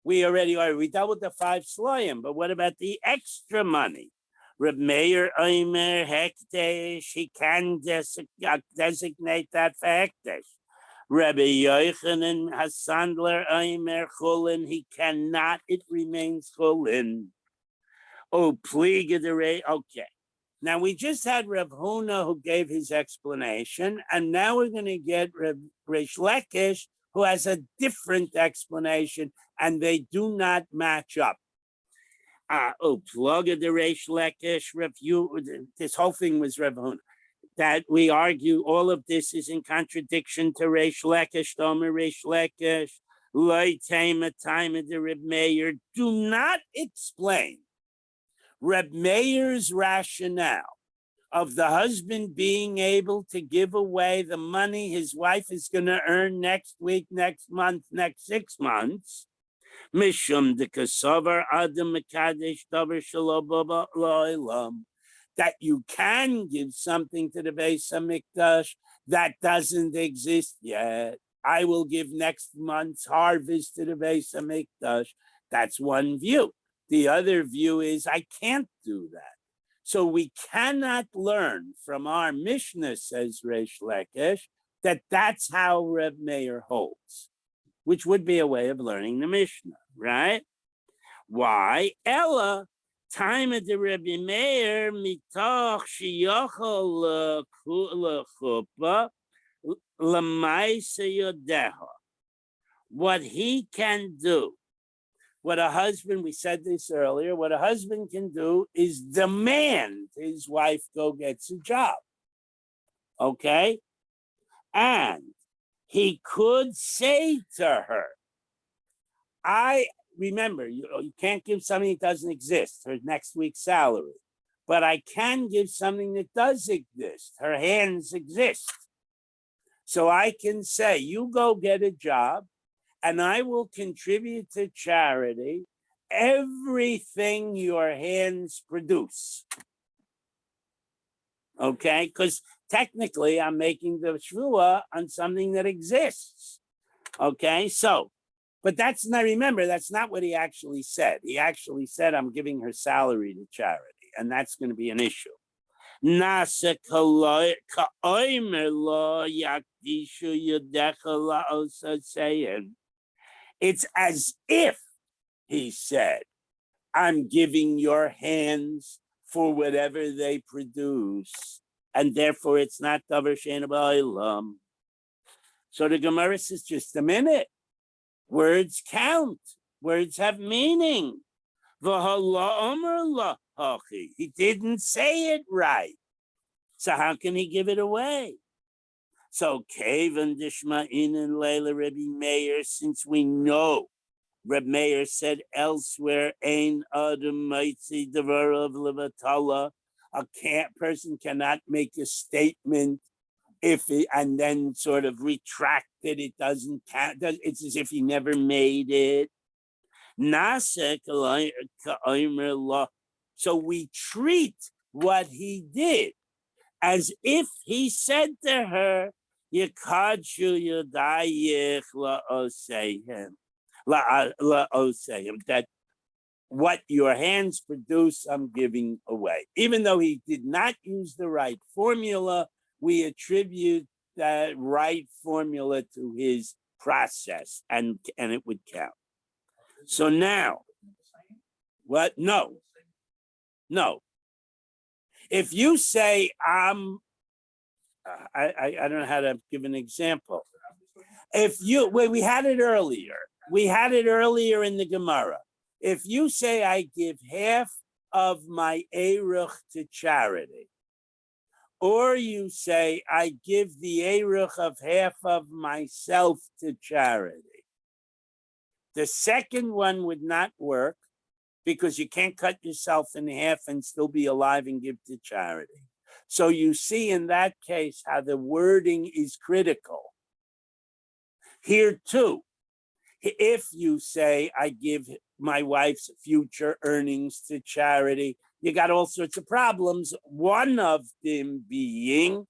We dealt with the 5 sloyim, but what about the extra money? Reb Meir Omer Hekdesh, he can designate that for Hekdesh. Rabbi Yochanan Hassandler Omer Chulin, he cannot, it remains Chulin. Oh, okay. Now we just had Rav Huna who gave his explanation, and now we're going to get Reish Lakish who has a different explanation, and they do not match up. Plug of the Reish Lakish review. This whole thing was Rav Huna. That we argue all of this is in contradiction to Reish Lakish, Tomer Reish Lakish, Loi Tema, time of the Reb Meir, do not explain Reb Meir's rationale of the husband being able to give away the money his wife is going to earn next week, next month, next 6 months. Mishum de kasavar adam mekadesh davar shalom lo'ilam, that you can give something to the Beis Hamikdash that doesn't exist yet. I will give next month's harvest to the Beis Hamikdash. That's one view. The other view is I can't do that. So we cannot learn from our Mishnah, says Reish Lakish, that that's how Reb Meir holds, which would be a way of learning the Mishnah, right? Why? Ella, time of the Rebbe Meir, mitoch sheyachol lechuppah l'maisa yodeha. What he can do, what a husband, we said this earlier, what a husband can do is demand his wife go get a job, okay? And he could say to her, remember, you can't give something that doesn't exist, her next week's salary, but I can give something that does exist, her hands exist. So I can say, you go get a job, and I will contribute to charity everything your hands produce. Okay? Because technically I'm making the shvuah on something that exists. Okay? So, but that's not, remember, that's not what he actually said. He actually said, I'm giving her salary to charity, and that's going to be an issue. It's as if he said, I'm giving your hands for whatever they produce, and therefore it's not davar she'ein ba'olam. So the Gemara says, just a minute. Words count. Words have meaning. He didn't say it right. So how can he give it away? So Kavan Dishma'in and Leila Rebbe Meir, since we know Reb Meir said elsewhere, Ein Adam Maitzi Devar of Levatala. A person cannot make a statement and then sort of retract it. It doesn't count. It's as if he never made it. So we treat what he did as if he said to her, that what your hands produce, I'm giving away. Even though he did not use the right formula, we attribute that right formula to his process, and it would count. So now, what? No. If you say I don't know how to give an example. We had it earlier. We had it earlier in the Gemara. If you say I give half of my eruch to charity, or you say I give the eruch of half of myself to charity, the second one would not work because you can't cut yourself in half and still be alive and give to charity. So you see in that case how the wording is critical. Here too, if you say I give my wife's future earnings to charity, you got all sorts of problems. One of them being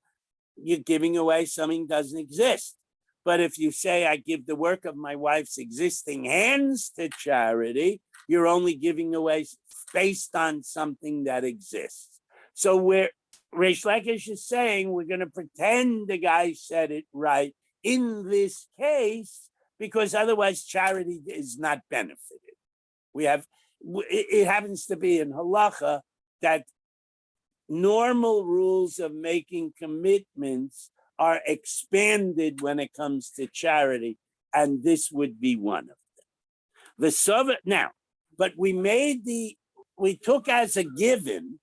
you're giving away something that doesn't exist. But if you say I give the work of my wife's existing hands to charity, you're only giving away based on something that exists. So Reish Lakish is saying we're going to pretend the guy said it right in this case, because otherwise charity is not benefited. It happens to be in halacha that normal rules of making commitments are expanded when it comes to charity, and this would be one of them. But we took as a given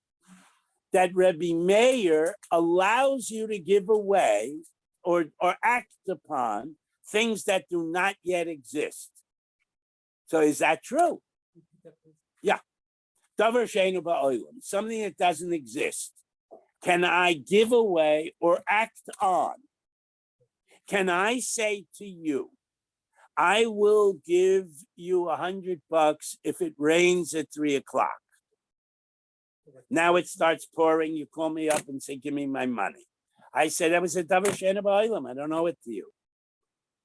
that Rebbe Meir allows you to give away or act upon things that do not yet exist. So is that true? Yeah. Davar she'einu ba'olam, something that doesn't exist. Can I give away or act on? Can I say to you, I will give you $100 if it rains at 3:00. Now it starts pouring. You call me up and say, give me my money. I said, that was a davar she'einu ba'olam. I don't owe it to you.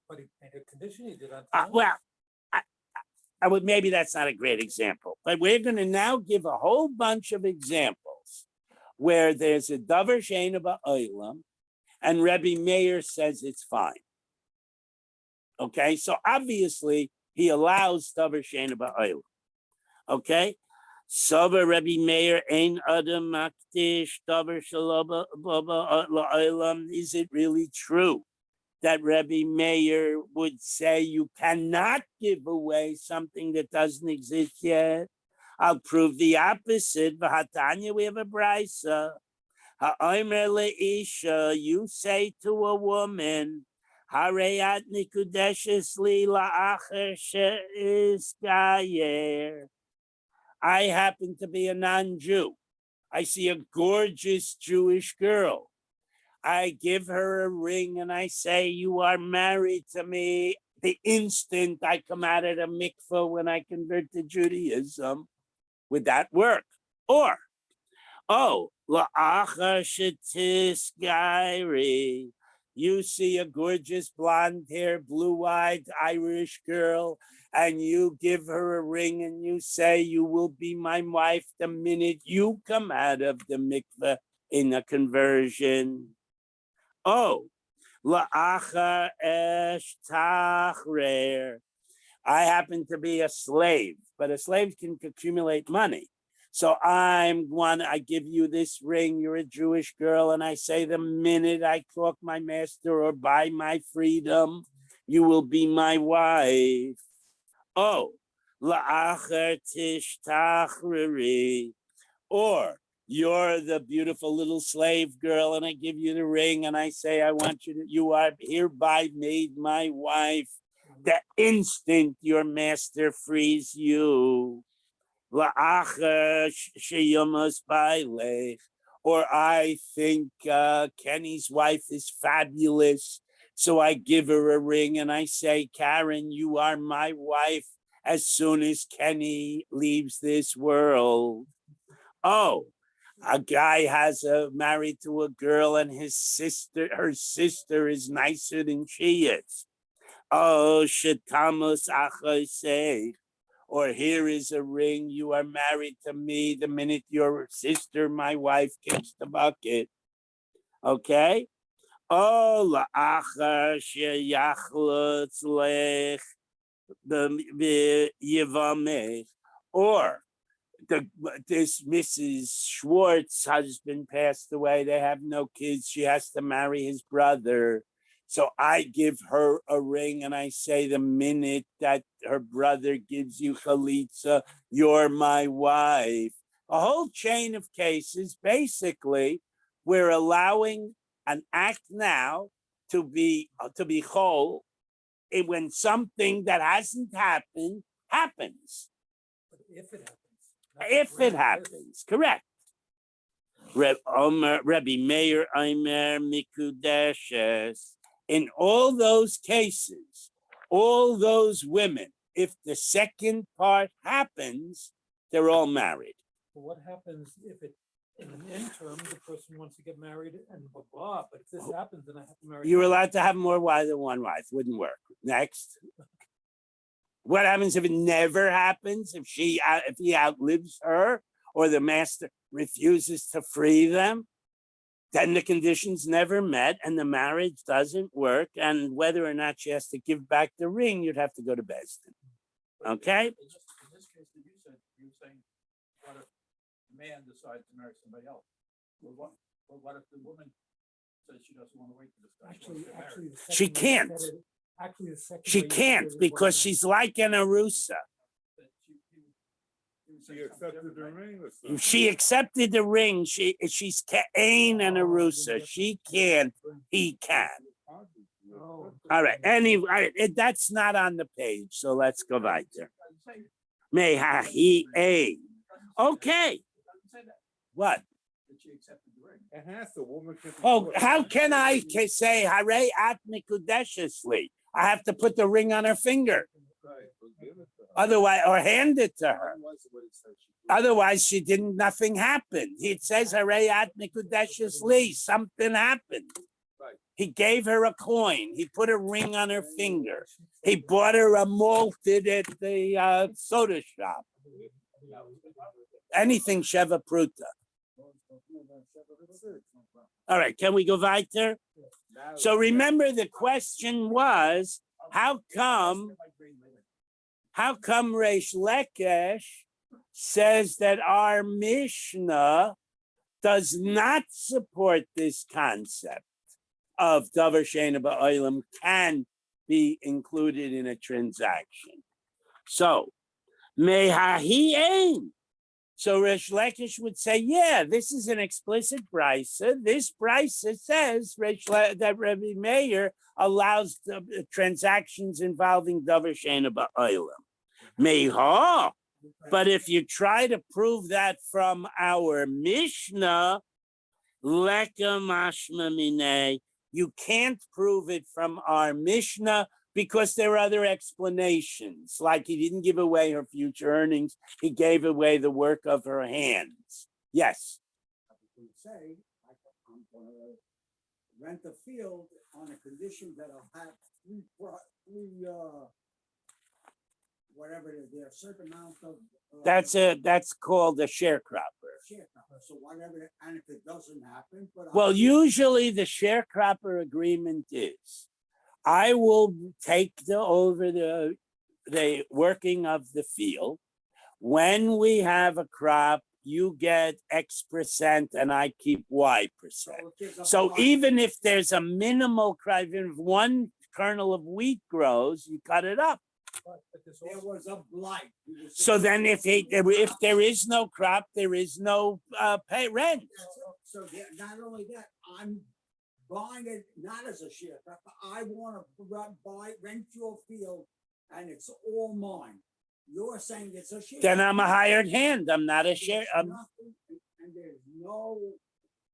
But he made a condition, he did on I would, maybe that's not a great example, but we're going to now give a whole bunch of examples where there's a davar she'einu ba'olam and Rebbe Meir says it's fine. Okay, so obviously he allows davar she'einu ba'olam. Okay, Sober Rebbe Meir ein adam makdish davar shelo ba'olam. Is it really true that Rebbe Meir would say you cannot give away something that doesn't exist yet? I'll prove the opposite. V'hatanya, we have a brisa. Ha'omer le'isha, you say to a woman, Hareyat nikudeshes li la'acher she'izgayer. I happen to be a non-Jew. I see a gorgeous Jewish girl. I give her a ring and I say, you are married to me. The instant I come out of the mikveh when I convert to Judaism, would that work? Or, la'achar she'tizgairi, you see a gorgeous blonde-haired, blue-eyed Irish girl, and you give her a ring and you say, you will be my wife the minute you come out of the mikveh in a conversion. La'achar eshtachrer. I happen to be a slave, but a slave can accumulate money. So I give you this ring, you're a Jewish girl, and I say the minute I talk my master or buy my freedom, you will be my wife. La'achar tishtachreri. Or you're the beautiful little slave girl, and I give you the ring, and I say, you are hereby made my wife. the instant your master frees you. La'acher sheyomas bailech. Or I think Kenny's wife is fabulous, so I give her a ring and I say, Karen, you are my wife as soon as Kenny leaves this world. Oh, a guy has married to a girl and her sister is nicer than she is. Oh, shetamus achosei. Or here is a ring, you are married to me the minute your sister, my wife, kicks the bucket. Okay? Oh, la'achar sheyachlutz lech b'yivamech. Or this Mrs. Schwartz husband passed away. They have no kids. She has to marry his brother. So I give her a ring and I say, the minute that her brother gives you chalitza, you're my wife. A whole chain of cases. Basically, we're allowing an act now to be whole when something that hasn't happened happens. But if it happens. If it happens, correct. Rabbi Meir Omer Mikudeshes. In all those cases, all those women, if the second part happens, they're all married. But what happens if it, in an interim, the person wants to get married and blah, blah, but if this happens, then I have to marry. You're allowed to have more wives than one wife. Wouldn't work. Next. What happens if it never happens? If he outlives her or the master refuses to free them, then the conditions never met and the marriage doesn't work. And whether or not she has to give back the ring, you'd have to go to Besdin. Okay? In this case that you said, you're saying, what if the man decides to marry somebody else? Well, what if the woman says she doesn't want to wait for this guy? Actually, the She second way you can't. said it- Actually, the second. She way you said can't it is because what she's like an Arusa. She accepted the ring. She accepted the ring. She's Cain and Arusa. She can't. He can. Oh. All right. Anyway, that's not on the page, so let's go weiter. May he a. Okay. What? It has to. Woman can. Oh, how can I say Hare at Mikudeshesli? I have to put the ring on her finger. Otherwise, or hand it to her. Otherwise, nothing happened. It says Hare at Mikudeshesli. Something happened. He gave her a coin. He put a ring on her finger. He bought her a malted at the soda shop. Anything Sheva Pruta. All right, can we go weiter? So remember the question was, how come Reish Lakish says that our Mishnah does not support this concept of Davar Sheina Ba'olam can be included in a transaction? So, Mehahi Ein. So Reish Lakish would say, yeah, this is an explicit brisa. This brisa says that Rabbi Meir allows the transactions involving Davar Sheina Ba'olam. Meha. But if you try to prove that from our Mishnah, Leka Mashma Minei, you can't prove it from our Mishnah because there are other explanations, like he didn't give away her future earnings, he gave away the work of her hands. Yes. Say, I'm gonna rent a field on a condition that I'll have three whatever it is, there are a certain amount of. That's called a sharecropper. Sharecropper, so whatever, and if it doesn't happen, but. Well, usually the sharecropper agreement is, I will take over the working of the field. When we have a crop, you get X% and I keep Y%. So even if there's a minimal crop, even if one kernel of wheat grows, you cut it up. There was a blight. So then if there is no crop, there is no pay rent. So not only that, I'm buying it not as a sharecropper. I want to rent your field, and it's all mine. You're saying it's a share. Then I'm a hired hand. I'm not a share. And there's no,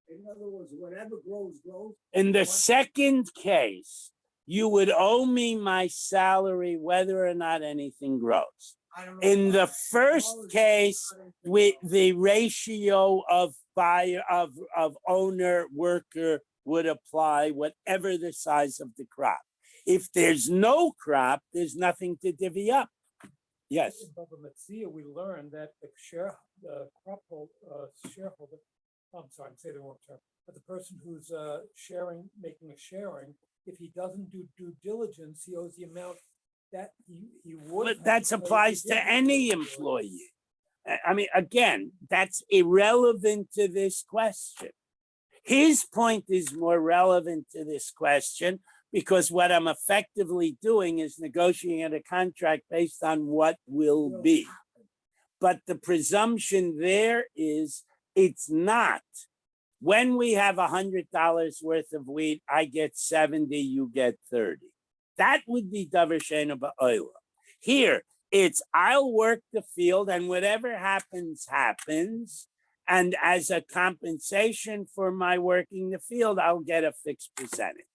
in other words, whatever grows, grows. In the What- second case, you would owe me my salary whether or not anything grows. I don't know In the why. first No, case, I don't think with so. the ratio of buyer of owner worker would apply, whatever the size of the crop. If there's no crop, there's nothing to divvy up. Yes. In Baba Metzia, we learned that the shareholder, I'm sorry, I'm saying the wrong term, but the person who's making a sharing, if he doesn't do due diligence, he owes the amount that he would. But have that to pay if he applies did to do any due diligence. employee. I mean, again, that's irrelevant to this question. His point is more relevant to this question because what I'm effectively doing is negotiating a contract based on what will be. But the presumption there is it's not. When we have $100 worth of wheat, I get 70, you get 30. That would be davar she'eino ba'olam. Here, it's I'll work the field and whatever happens, happens. And as a compensation for my working the field, I'll get a fixed percentage.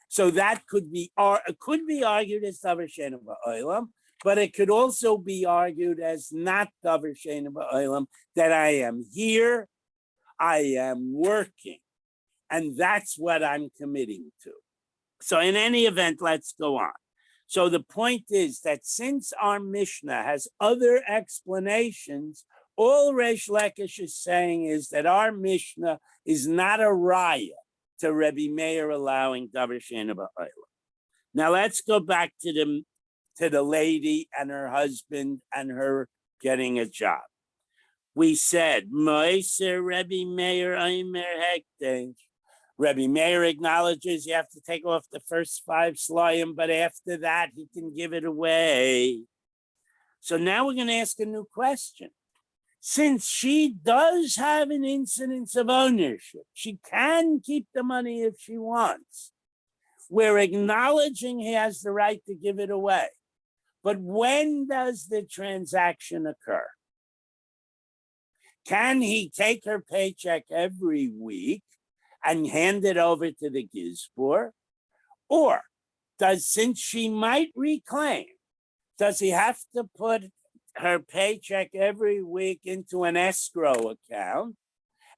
So that could be argued as davar she'eino ba'olam, but it could also be argued as not davar she'eino ba'olam, that I am here, I am working, and that's what I'm committing to. So in any event, let's go on. So the point is that since our Mishnah has other explanations, all Reish Lakish is saying is that our Mishnah is not a raya to Rebbe Meir allowing davar she'eino ba'olam. Now let's go back to the lady and her husband and her getting a job. We said, Moiser Rebbe Meir Aimer Hekdesh. Rebbe Meir acknowledges you have to take off the first 5 slayim, but after that, he can give it away. So now we're going to ask a new question. Since she does have an incidence of ownership, she can keep the money if she wants. We're acknowledging he has the right to give it away. But when does the transaction occur? Can he take her paycheck every week and hand it over to the gizbor? Or since she might reclaim, does he have to put her paycheck every week into an escrow account?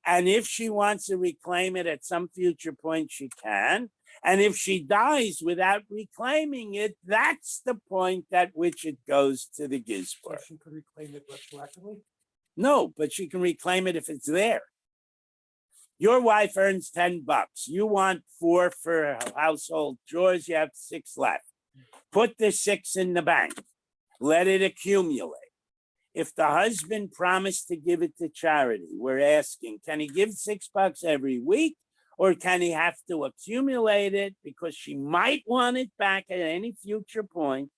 And if she wants to reclaim it at some future point, she can. And if she dies without reclaiming it, that's the point at which it goes to the So gizbor. she could reclaim it retroactively? No, but she can reclaim it if it's there. Your wife earns $10. You want 4 for household chores. You have 6 left. Put the 6 in the bank. Let it accumulate. If the husband promised to give it to charity, we're asking, can he give $6 every week? Or can he have to accumulate it because she might want it back at any future point?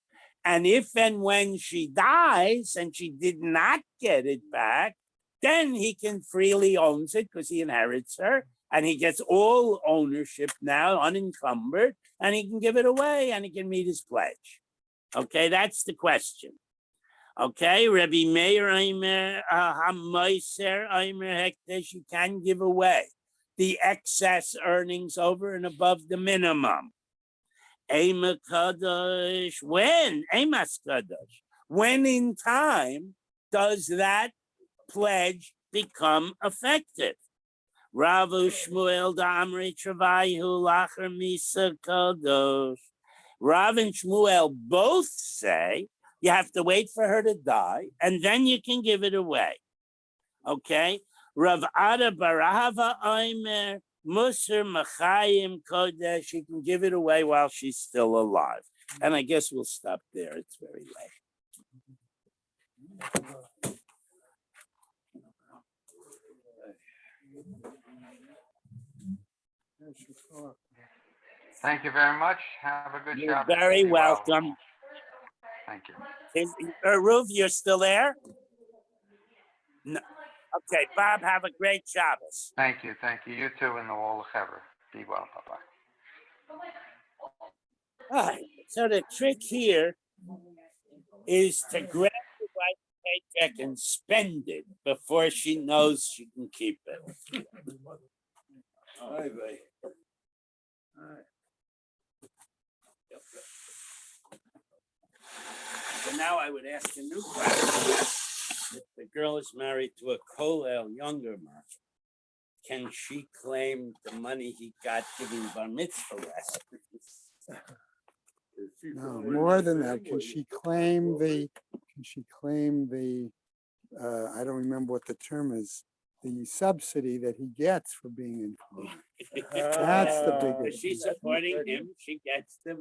And if and when she dies and she did not get it back, then he can freely owns it because he inherits her and he gets all ownership now unencumbered and he can give it away and he can meet his pledge. Okay, that's the question. Okay, Rebbe Meir Aimer HaMoiser Aimer Hekdesh, you can give away the excess earnings over and above the minimum. Ema Kadosh, when? Emas Kadosh. When in time does that pledge become effective? Ravu Shmuel Damri Travaihu Lacher Misa Kadosh. Rav and Shmuel both say you have to wait for her to die and then you can give it away. Okay? Rav Ada Barahava Aimer Musar Machayim Kodesh, you can give it away while she's still alive. And I guess we'll stop there. It's very late. Thank you very much. Have a good You're job. very welcome. Thank you. Ruth, you're still there? No. Okay, Bob, have a great Shabbos. Thank you. Thank you. You too in the Wall of Hever. Be well. Bye-bye. All right, so the trick here is to grab the white paycheck and spend it before she knows she can keep it. So now I would ask a new question. If the girl is married to a Kolel younger man, can she claim the money he got giving bar mitzvah lessons? No, more than that, can she claim the, I don't remember what the term is, the subsidy that he gets for being included? That's the big If issue. she's supporting him, she gets the.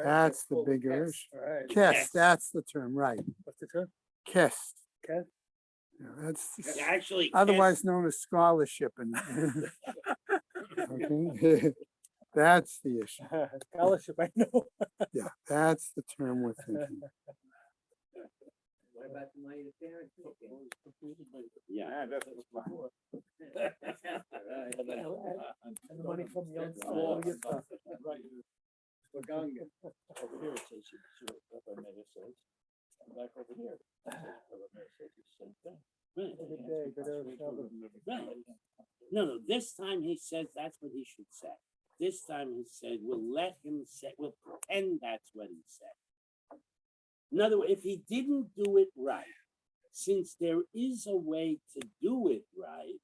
That's the bigger issue. Right. Kest, that's the term, right. What's the term? Kest. Kest? Yeah, that's Actually, otherwise known as scholarship. And okay, that's the issue. Scholarship, I know. Yeah, that's the term we're thinking. What about the money the parents take in? yeah. And the money from young school, you get stuff. Over here it says, Rabbi Meir says, and back over here. Rabbi Meir says the same thing. Right. Every day, go there, Shabbat. Right. No, this time he says that's what he should say. This time he said, we'll let him say, we'll pretend that's what he said. In other words, if he didn't do it right, since there is a way to do it right,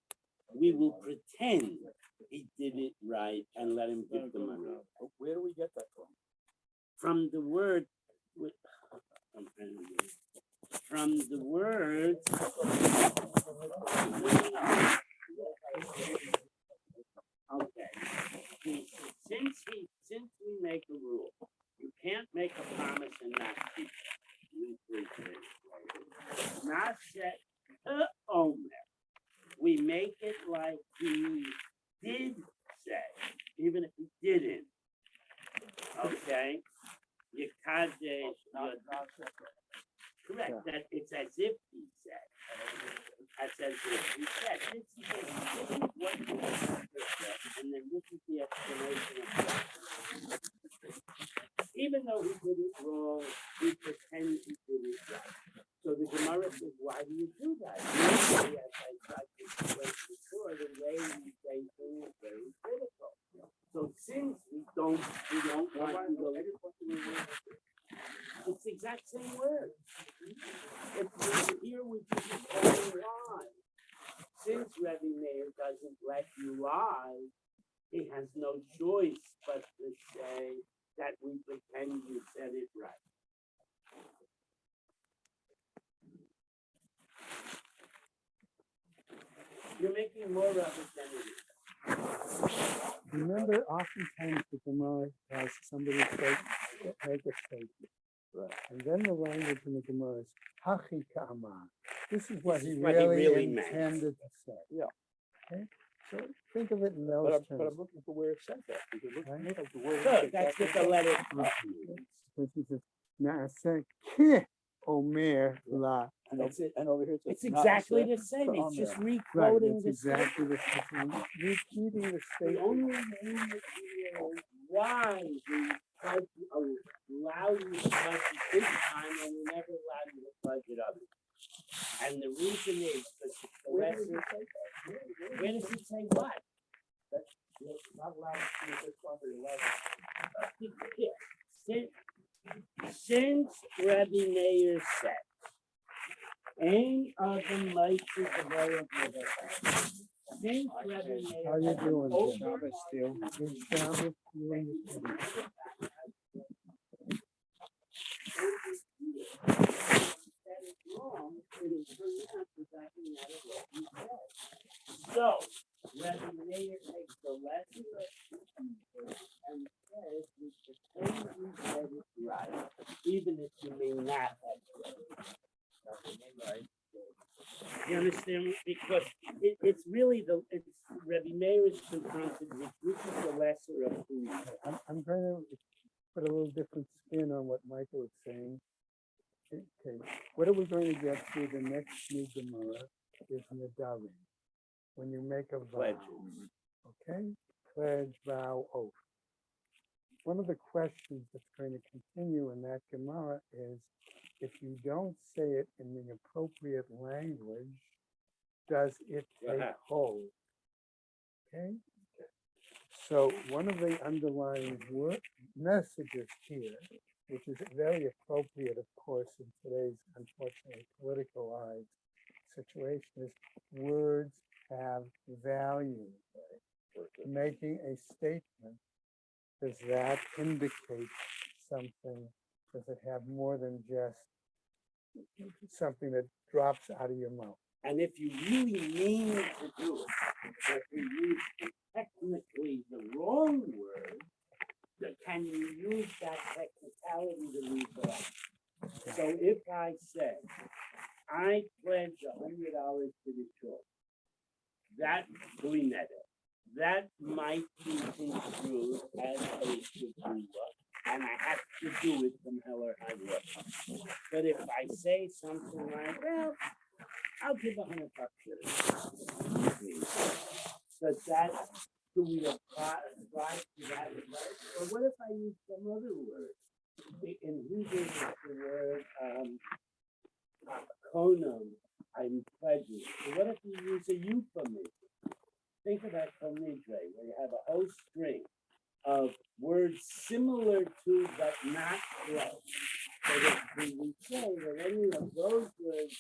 we will pretend he did it right and let him give the money. Where do we get that from? From the word, from the word, okay. Since we make a rule, you can't make a promise and not keep it. Not set Omer. We make it like he did say, even if he didn't. Okay? Yikadesh, correct, that it's as if he said. That's as if he said. This is what he said, and then this is the explanation of that. Even though he did it wrong, we pretend he did it right. So the Gemara says, why do you do that? Usually, as I tried to explain before, the way we say things is very critical. So since we don't want to go, it's the exact same word. It's here we just lie. Since Rebbe Meir doesn't let you lie, he has no choice but to say that we pretend you said it right. You're making more representative. Remember, oftentimes the Gemara has somebody say, make a statement. Right. And then the language in the Gemara is hachi ka'amar. This is what This he is what he really really meant. intended to say. Yeah. Okay, so think of it in those But terms. I'm looking for where it says that. Because it looks to me like the word. Good, that's what the letter. But he says, "Na'aseh ki omer la." And over, and over here it says. It's exactly "Na'aseh the same. It's Omer." just Right, re-quoting it's the exactly the same. Repeating the The statement. only thing that why we try to allow you to budget this time and we never allow you to budget others. And the reason is because the lesson. Where does it say what? Not allowed to use this under 11. Since Rabbi Meir said, "Ain't of the mighty the way of the since Rabbi Meir How you doing? over- Shabbos still? Good Shabbos, you and your family. So, Rabbi Meir takes the lesson and says we pretend you said it right, even if you may not have said it right. You understand? Because it's really it's Rabbi Meir is confronted with which is the lesser of two. I'm going to put a little different spin on what Michael is saying. Okay, what are we going to get to? The next new Gemara is Nadarim, when you make a vow. Pledges. Okay, pledge, vow, oath. One of the questions that's going to continue in that Gemara is, if you don't say it in the appropriate language, does it take Uh-huh. hold? Okay? So one of the underlying messages here, which is very appropriate, of course, in today's unfortunately politicalized situation, is words have value. Making a statement, does that indicate something? Does it have more than just something that drops out of your mouth? And if you really mean to do it, but you use technically the wrong word, can you use that technicality to leave it out? So if I say, I pledge $100 to the church, that that might be construed as a shibura, and I have to do it somehow or other. But if I say something like, well, I'll give $100 to the does that, do we apply to that word? Or what if I use some other word? In Hebrew, it's the word konam, I'm pledging. So what if you use a euphemism? Think about komidre, where you have a whole string of words similar to but not close. So that when we say that any of those words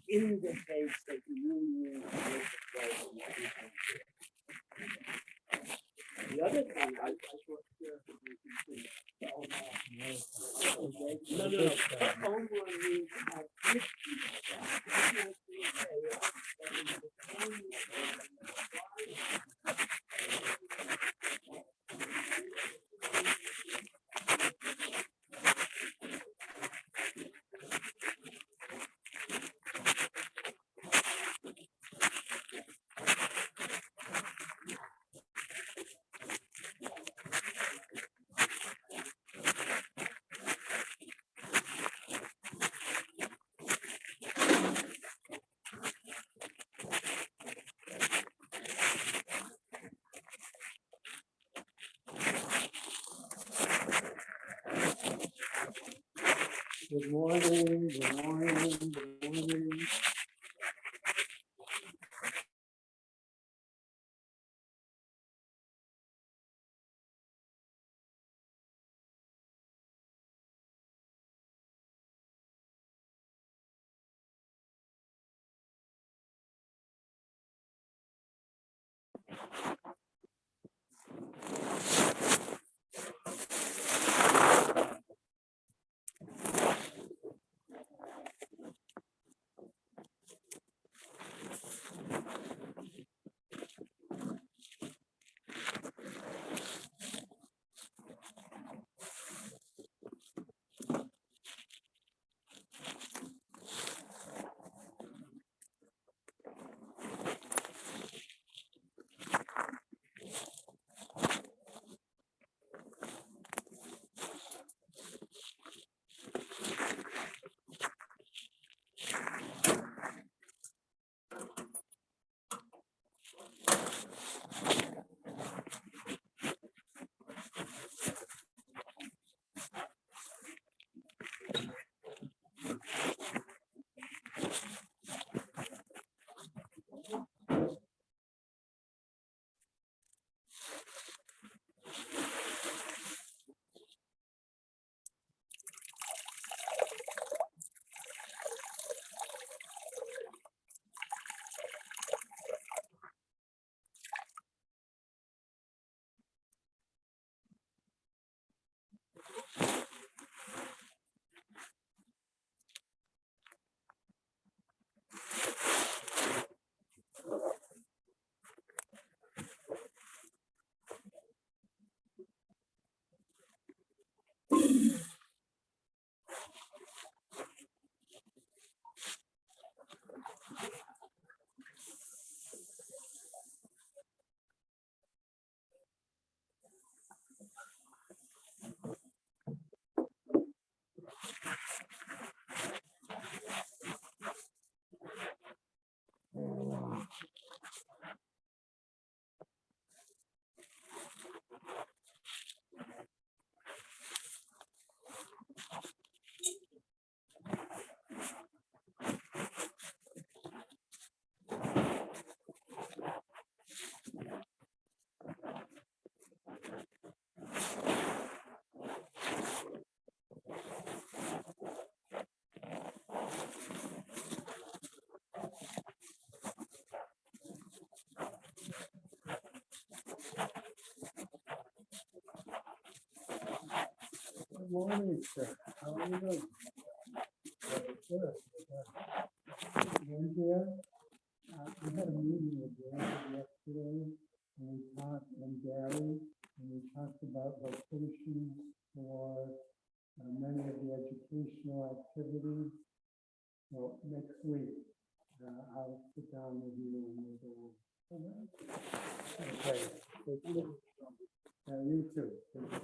indicates that you really use the word. The other thing I no. Home run means Good morning, good morning, good morning. Good morning, sir. How are you doing? Good. Andrea, we had a meeting with Andrea yesterday, and we talked, and Gary, and we talked about locations for many of the educational activities. So next week, I'll sit down with you and we'll go over that. Okay. Thank you. You too. Thank you.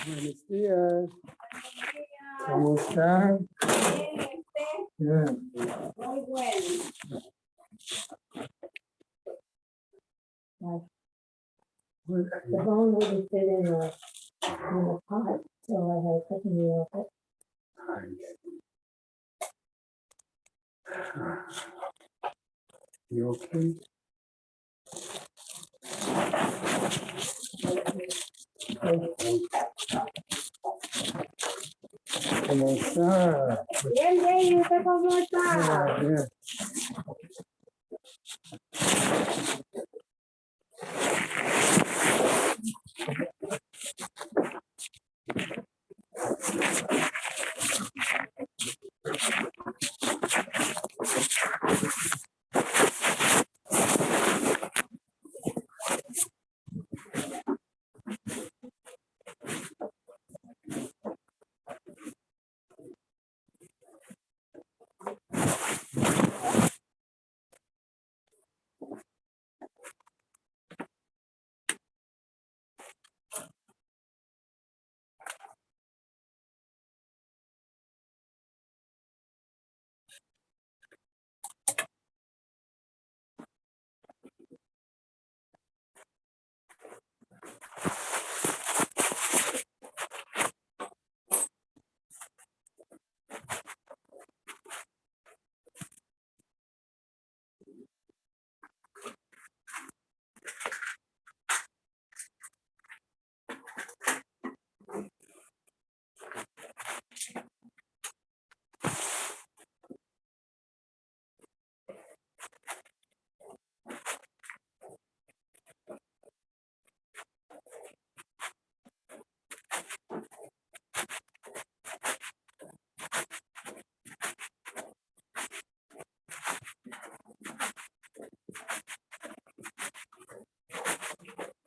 Buenos días. ¿Cómo está? Bien. Muy bueno. Good. The bone wouldn't fit in the pot, so I had to cut me off it. You okay? ¿Cómo está? Bien, bien, ¿y usted cómo está? Bien.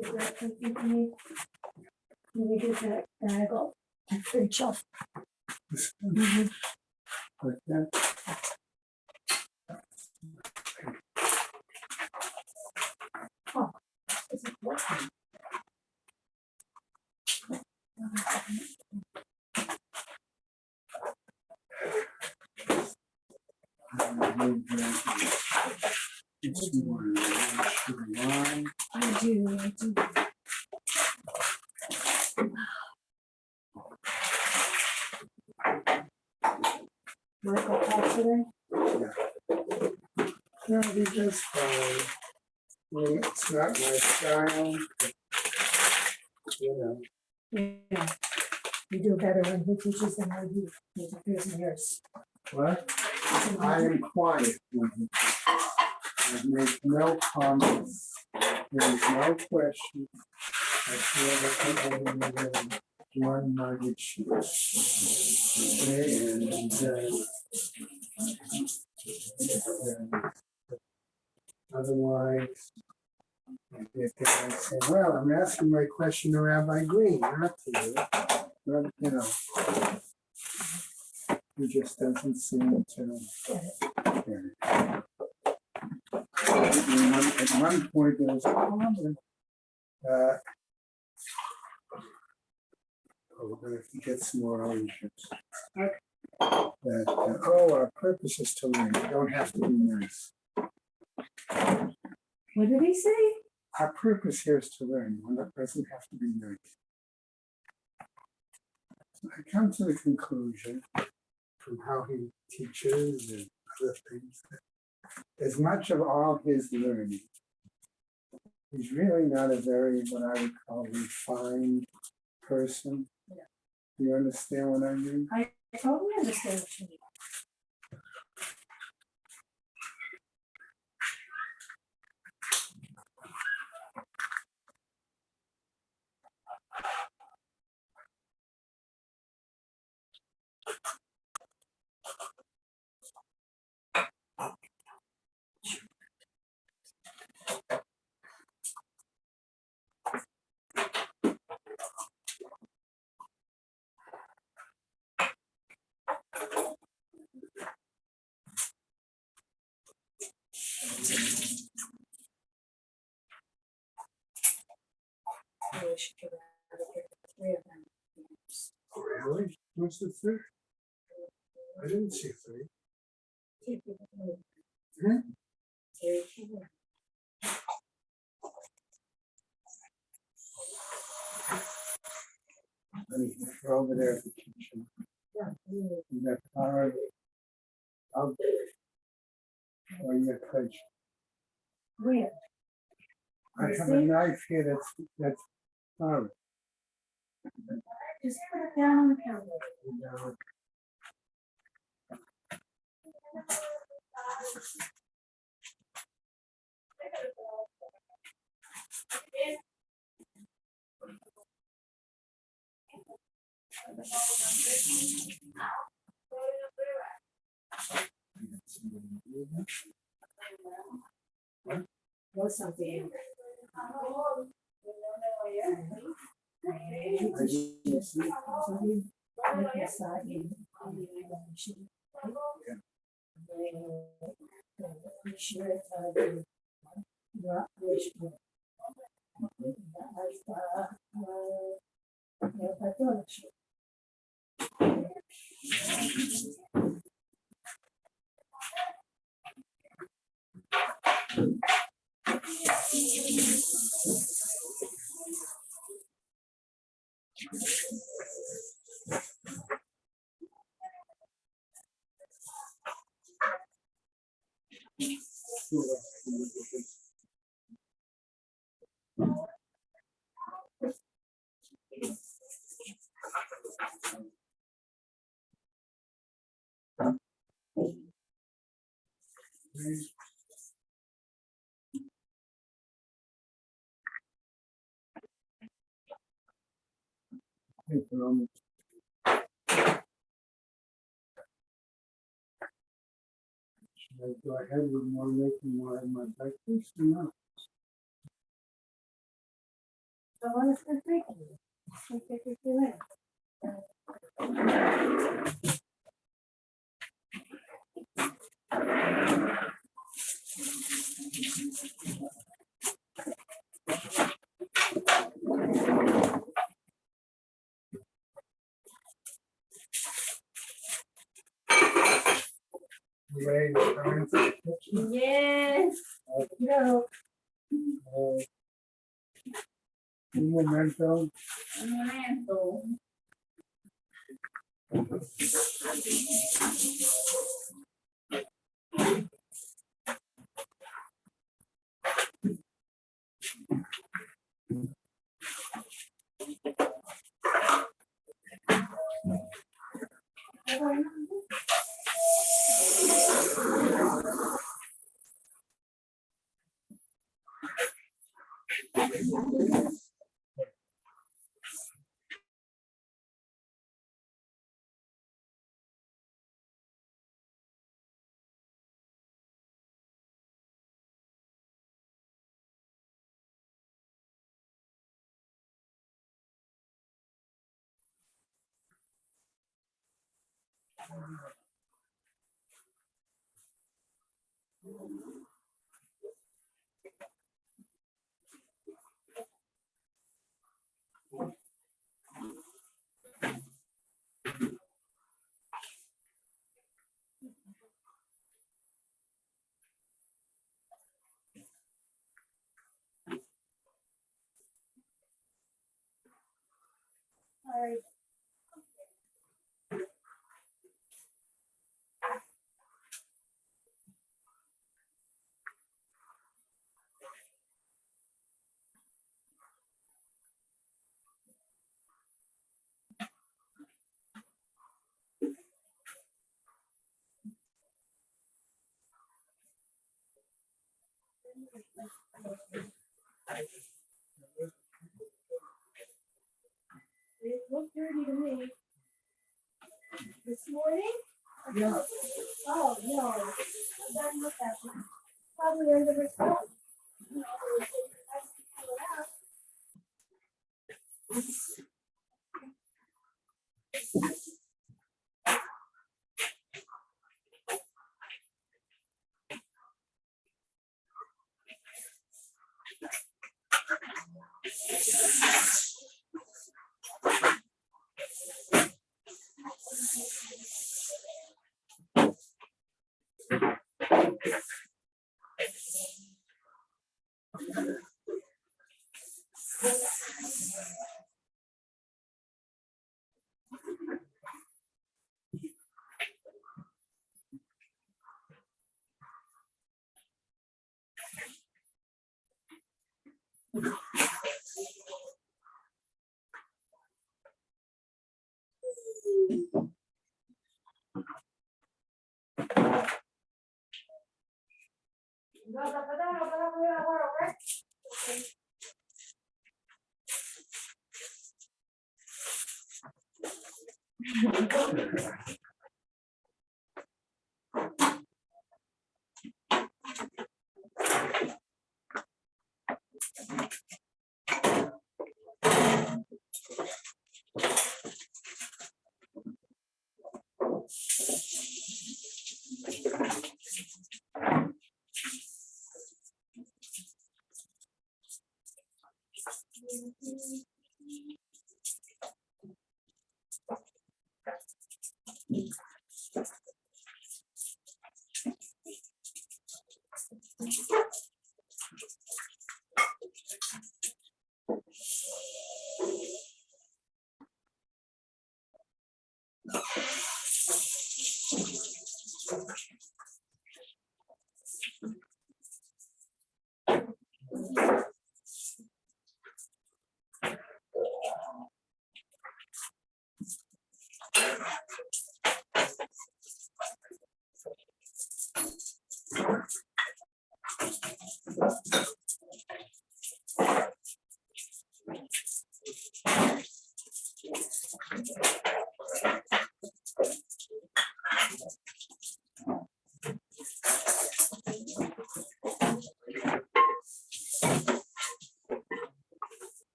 Is that something you need? Can we get that bag off? I pretty chuffed. Like that. Is it working? It's more sugar wine. I do. Michael called today? No, he does fine. Well, it's not my style. But, you know, Yeah. You do better when he teaches than when he interferes in yours. what? I am quiet when he I make no comments. There is no question. I feel that people will really run my issues. Otherwise, if they say, well, I'm asking my question to Rabbi Green, not to you. But, you know, he just doesn't seem to get it. At one point, there was a problem. We're going to have to get some more orange chips. Our purpose is to learn. You don't have to be nice. What did he say? Our purpose here is to learn. One that doesn't have to be nice. So I come to the conclusion from how he teaches and other things that as much of all his learning, he's really not a very, what I would call, refined person. Yeah. You understand what I mean? I totally understand what you mean. I wish you could have picked the three of them. Really? What's the three? I didn't see three. Hmm? We're over there at the kitchen. You got power out there. Or you got fish. Where? I have a knife here that's power. Just put it down on the counter. Or something. Should I go ahead with making my breakfast or not? I want to start drinking. I think it's too late. Ray, Yes. No. un momento. Un momento. Sorry. It looked dirty to me. This morning? Yeah. Oh, no. I didn't look at it. Probably under the stove.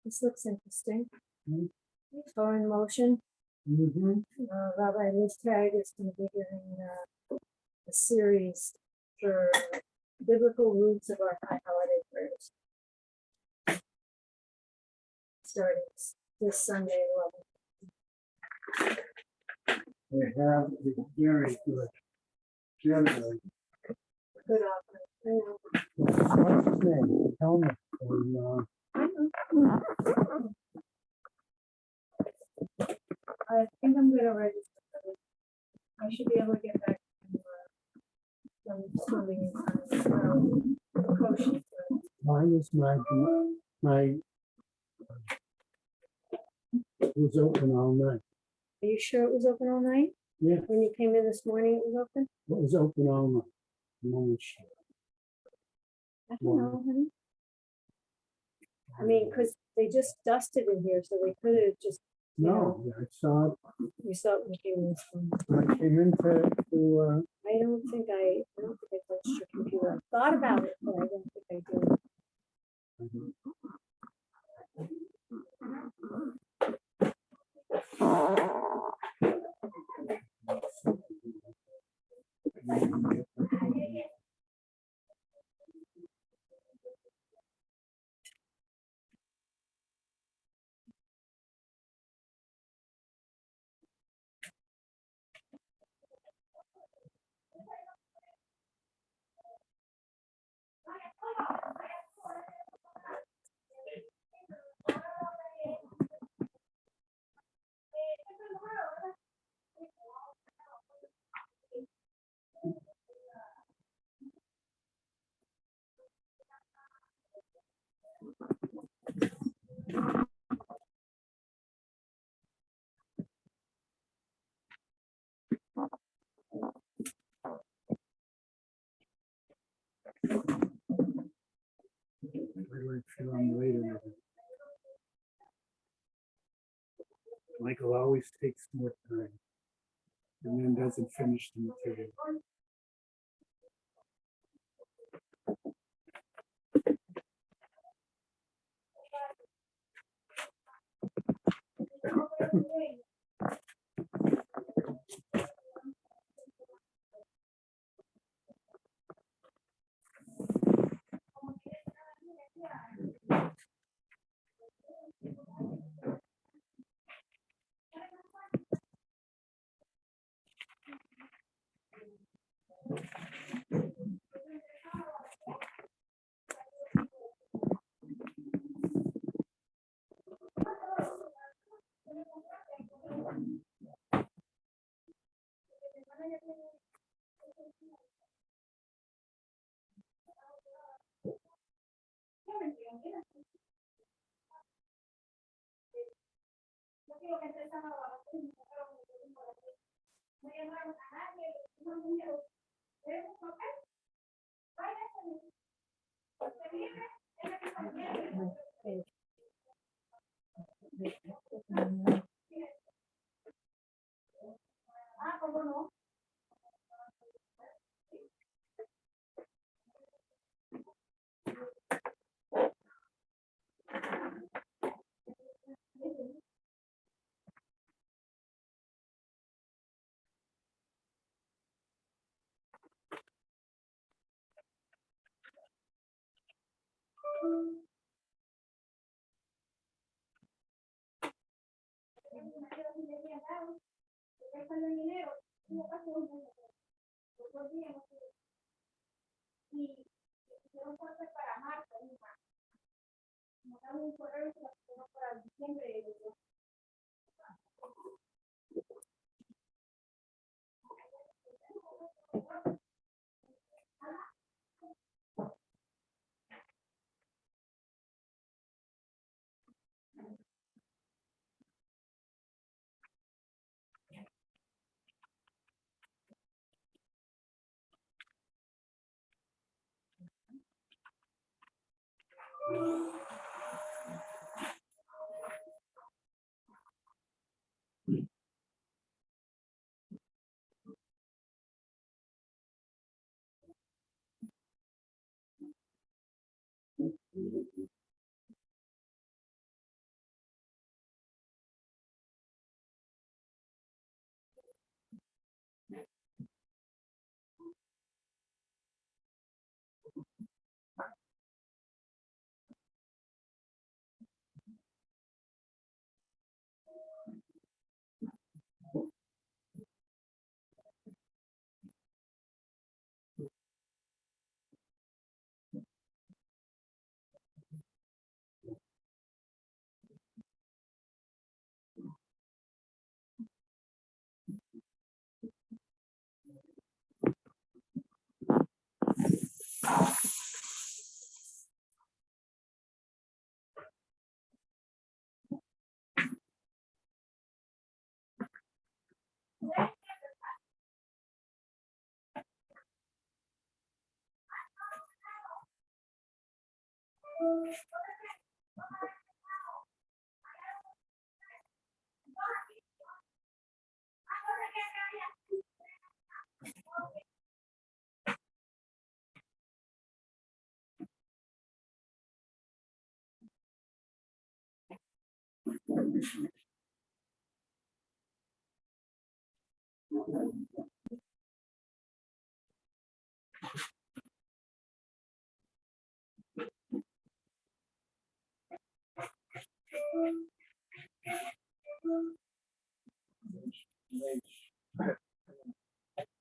This looks interesting. Foreign motion. Rabbi Listag is going to be giving a series for biblical roots of our high holiday prayers. Starting this Sunday, 11th. They have a very good generally. Good offering. What's his name? Helmet. I think I'm gonna register for this. I should be able to get back from swimming in Kosher. Mine is my it was open all night. Are you sure it was open all night? Yeah. When you came in this morning, it was open? It was open all night. No shit. I don't know, honey. I mean, because they just dusted in here, so they could have just, No, I saw it. you saw it when you came in this morning. I came into I don't think I touched your computer. I thought about it, but I don't think I did. Michael always takes more time and then doesn't finish the material.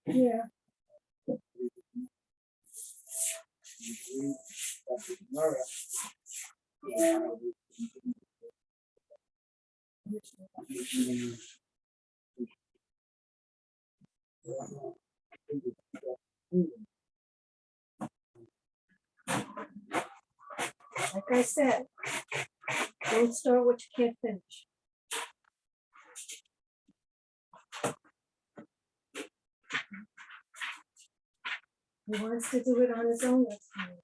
Yeah. Like I said, don't start what you can't finish. He wants to do it on his own, that's fine.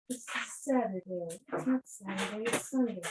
This is Saturday. It's not Saturday, it's Sunday.